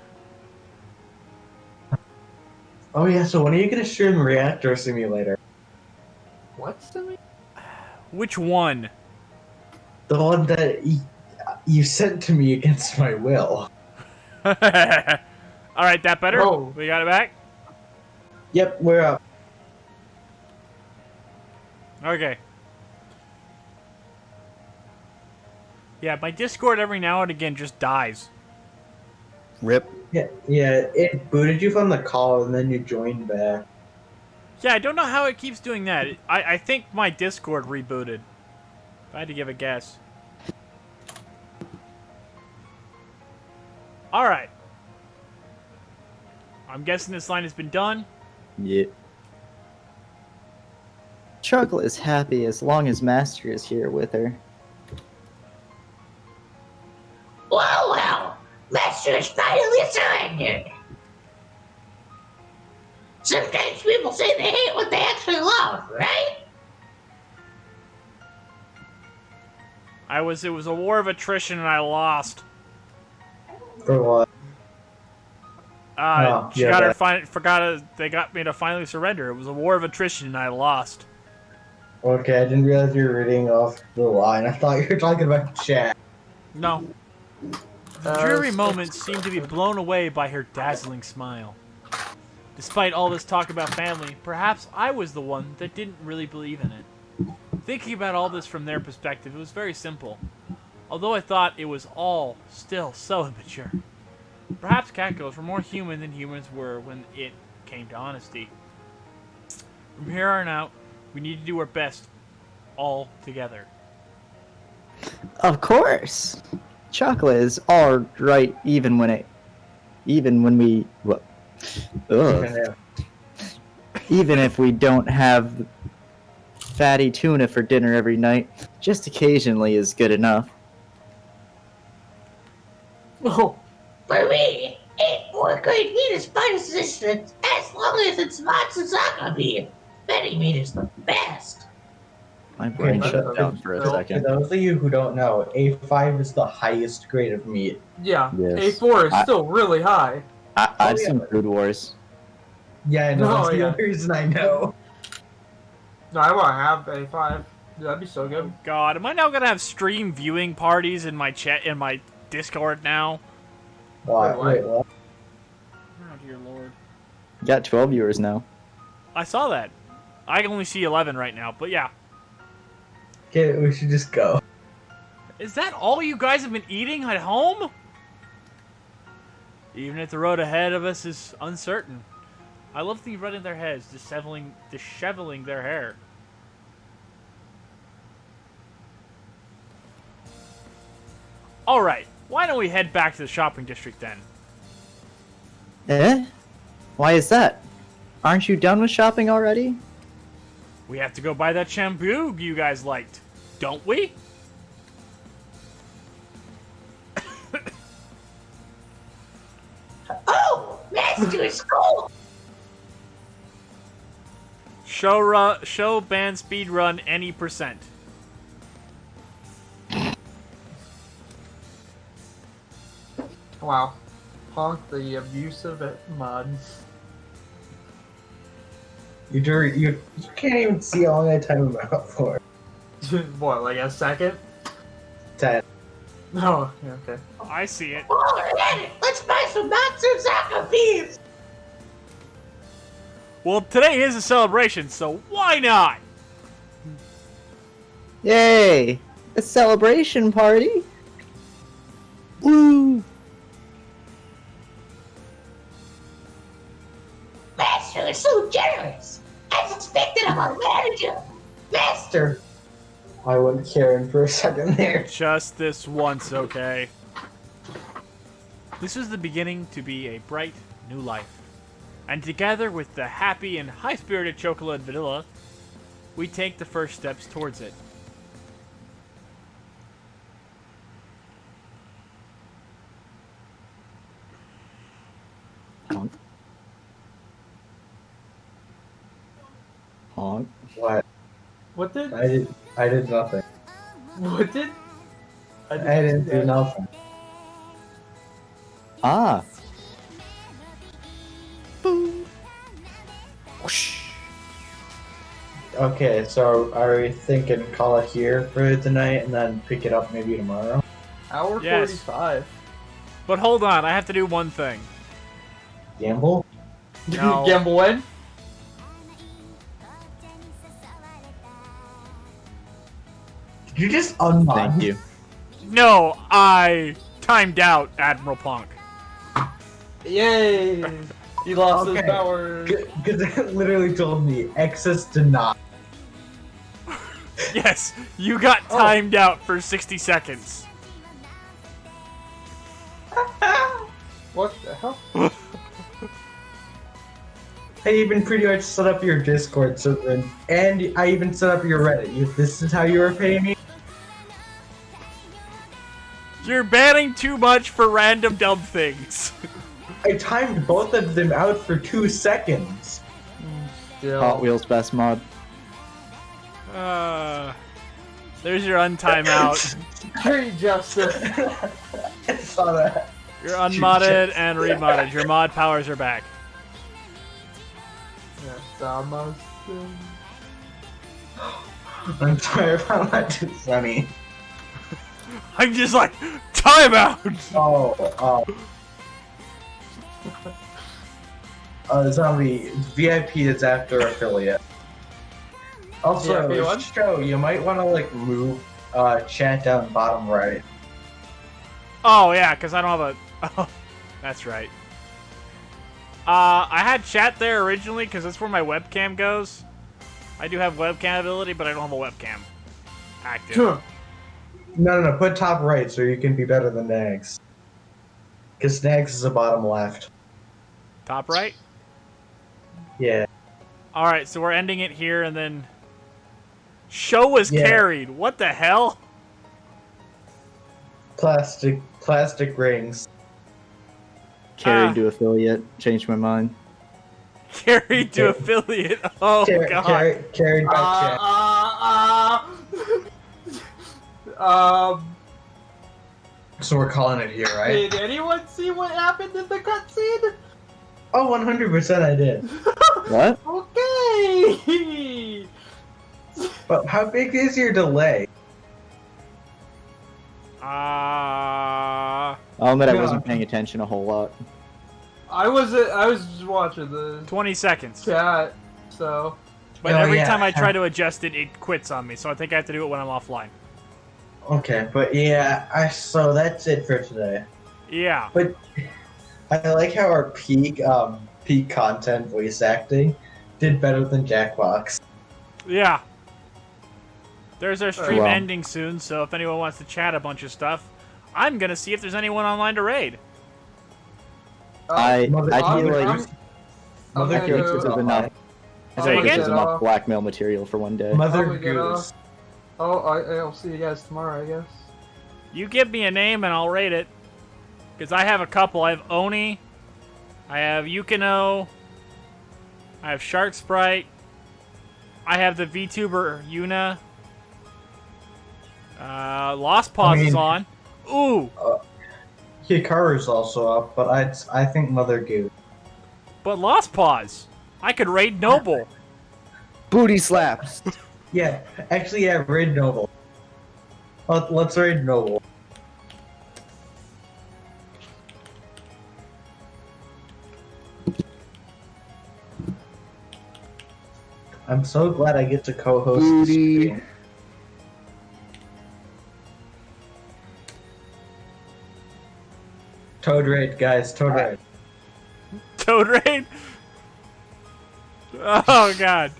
C: Oh yeah, so when are you gonna stream Reactor Simulator?
I: What's the name?
A: Which one?
C: The one that you sent to me against my will.
A: Alright, that better?
I: Oh.
A: We got it back?
C: Yep, we're up.
A: Okay. Yeah, my Discord every now and again just dies.
F: Rip.
C: Yeah, it booted you from the call and then you joined back.
A: Yeah, I don't know how it keeps doing that. I think my Discord rebooted. If I had to give a guess. Alright. I'm guessing this line has been done.
F: Yeah. Chocolate is happy as long as Master is here with her.
B: Well, Master has finally surrendered. Sometimes people say they hate what they actually love, right?
A: It was a war of attrition and I lost.
C: For what?
A: She
C: yeah,
A: got her
C: that-
A: they got me to finally surrender. It was a war of attrition and I lost.
C: Okay, I didn't realize you were reading off the line. I thought you were talking about chat.
A: No. The dreary moments seemed to be blown away by her dazzling smile. Despite all this talk about family, perhaps I was the one that didn't really believe in it. Thinking about all this from their perspective, it was very simple. Although I thought it was all still so immature. Perhaps catgirls were more human than humans were when it came to honesty. From here on out, we need to do our best, all together.
F: Of course. Chocolate is all right even when we well, ugh. Even if we don't have fatty tuna for dinner every night, just occasionally is good enough.
I: Oh,
B: For me, 8th grade meat is fine as long as it's Matsuzaka beef. Fatty meat is the best.
F: My brain
I: Okay,
F: shut down for a
I: Phil.
C: For
F: second.
C: those of you who don't know, A5 is the highest grade of meat.
I: yeah.
F: Yes.
I: A4 is still really high.
F: I've
C: yeah.
F: seen Food Wars.
C: Yeah, I know.
I: Oh,
C: That's the
I: yeah.
C: only reason I know.
I: No, I want to have A5. That'd be so good.
A: God, am I now gonna have stream viewing parties in my chat in my Discord now?
C: What?
I: Wait,
C: Wait, what?
A: Oh dear lord.
F: You got 12 viewers now.
A: I saw that. I only see 11 right now, but yeah.
C: Okay, we should just go.
A: Is that all you guys have been eating at home? Even if the road ahead of us is uncertain. I love the red in their heads, disheveling their hair. Alright, why don't we head back to the shopping district then?
F: Eh? Why is that? Aren't you done with shopping already?
A: We have to go buy that shampoo you guys liked, don't we?
B: Oh, Master School!
A: Show band speed run any %.
I: Wow. Punk the abusive mod.
C: You can't even see how long I time him out for.
I: What, like a second?
C: 10.
I: Oh, yeah, okay.
A: I see it.
B: While we're at it, let's buy some Matsuzaka beef!
A: Well, today is a celebration, so why not?
F: Yay! A celebration party? Woo!
B: Master is so generous! As expected of our manager! Master!
C: I went Karen for a second there.
A: Just this once, okay? This is the beginning to be a bright new life. And together with the happy and high-spirited Chocolate and Vanilla, we take the first steps towards it.
F: Honk. Honk.
C: What?
I: What did?
C: I did nothing.
I: What did?
C: I didn't do nothing.
F: Ah.
C: Okay, so are we thinking call it here for tonight and then pick it up maybe tomorrow?
I: Hour
A: Yes.
I: 45.
A: But hold on, I have to do one thing.
C: Gamble?
A: No.
I: Gamble when?
C: Did you just unmod?
F: Thank you.
A: No, I timed out Admiral Punk.
I: Yay! He lost his
C: Okay.
I: power.
C: Because it literally told me access denied.
A: Yes, you got timed out for 60 seconds.
I: What the hell?
C: I even pretty much set up your Discord, and I even set up your Reddit. This is how you were paying me?
A: You're banning too much for random dumb things.
C: I timed both of them out for 2 seconds.
I: Still.
F: Hot Wheels best mod.
A: There's your untime out.
I: Tree justice.
C: I saw that.
A: You're unmodded and remodded. Your mod powers are back.
I: That's almost.
C: I'm sorry, I found that too funny.
A: I'm just like, timeout!
C: Zombie, VIP is after affiliate. Also,
I: VIP what?
C: show, you might want to, like, move chat down bottom right.
A: Oh, yeah, because I don't have a... Oh, that's right. I had chat there originally because that's where my webcam goes. I do have webcam ability, but I don't have a webcam active.
C: No. Put top right so you can be better than Nags. Because Nags is the bottom left.
A: Top right?
C: Yeah.
A: Alright, so we're ending it here, and then... Show was carried. What the hell?
C: Plastic rings.
F: Carried to affiliate. Changed my mind.
A: Carried to affiliate. Oh, God.
C: Carried by So we're calling it here, right?
I: Did anyone see what happened in the cutscene?
C: Oh, 100% I did.
F: What?
I: Okay.
C: But how big is your delay?
F: I'll admit I wasn't paying attention a whole lot.
I: I was just watching the
A: 20 seconds.
I: chat, so.
A: But every time I try to adjust it, it quits on me. So I think I have to do it when I'm offline.
C: Okay, but yeah, so that's it for today.
A: Yeah.
C: But I like how our peak content voice acting did better than Jackbox.
A: Yeah. There's our stream
F: Well.
A: ending soon, so if anyone wants to chat a bunch of stuff, I'm gonna see if there's anyone online to raid.
F: I feel like
C: Mother
F: I feel like
C: Goose
F: this is enough. I
A: Say
F: feel like this
A: again?
F: is enough blackmail material for one day.
C: Mother
I: I'm gonna
C: Goose.
I: I'll see you guys tomorrow, I guess.
A: You give me a name and I'll raid it. Because I have a couple. I have Oni. I have Yukino. I have Shark Sprite. I have the VTuber Yuna. Lost Paws is on. Ooh!
C: Hikaru's also up, but I think Mother Goose.
A: But Lost Paws! I could raid Noble.
H: Booty slaps.
C: Yeah, actually, yeah, raid Noble. Let's raid Noble. I'm so glad I get to co-host this
H: Booty.
C: stream. Toad raid, guys, Toad raid.
A: Toad raid? Oh, God.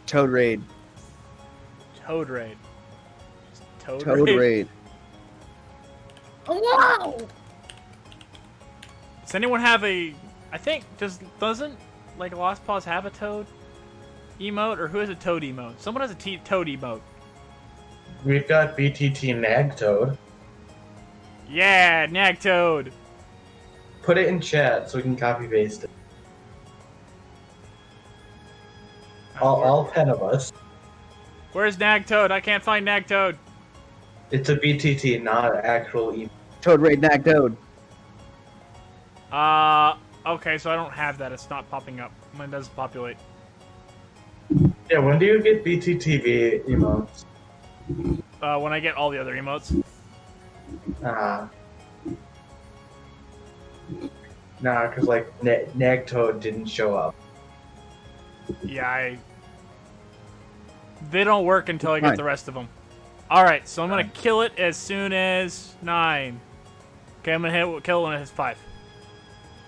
H: Toad raid.
A: Toad raid. Toad
H: Toad raid.
A: Does anyone have a... I think, doesn't, like, Lost Paws have a Toad emote? Or who has a Toad emote? Someone has a Toad emote.
C: We've got BTT Nag Toad.
A: Yeah, Nag Toad.
C: Put it in chat so we can copy paste it. All 10 of us.
A: Where's Nag Toad? I can't find Nag Toad.
C: It's a BTT, not an actual email.
H: Toad raid Nag Toad.
A: Okay, so I don't have that. It's not popping up. Mine doesn't populate.
C: Yeah, when do you get BTTV emotes?
A: When I get all the other emotes.
C: Nah, because, like, Nag Toad didn't show up.
A: Yeah, they don't work until I get
H: Fine.
A: the rest of them. Alright, so I'm gonna kill it as soon as 9. Okay, I'm gonna kill it when it hits 5.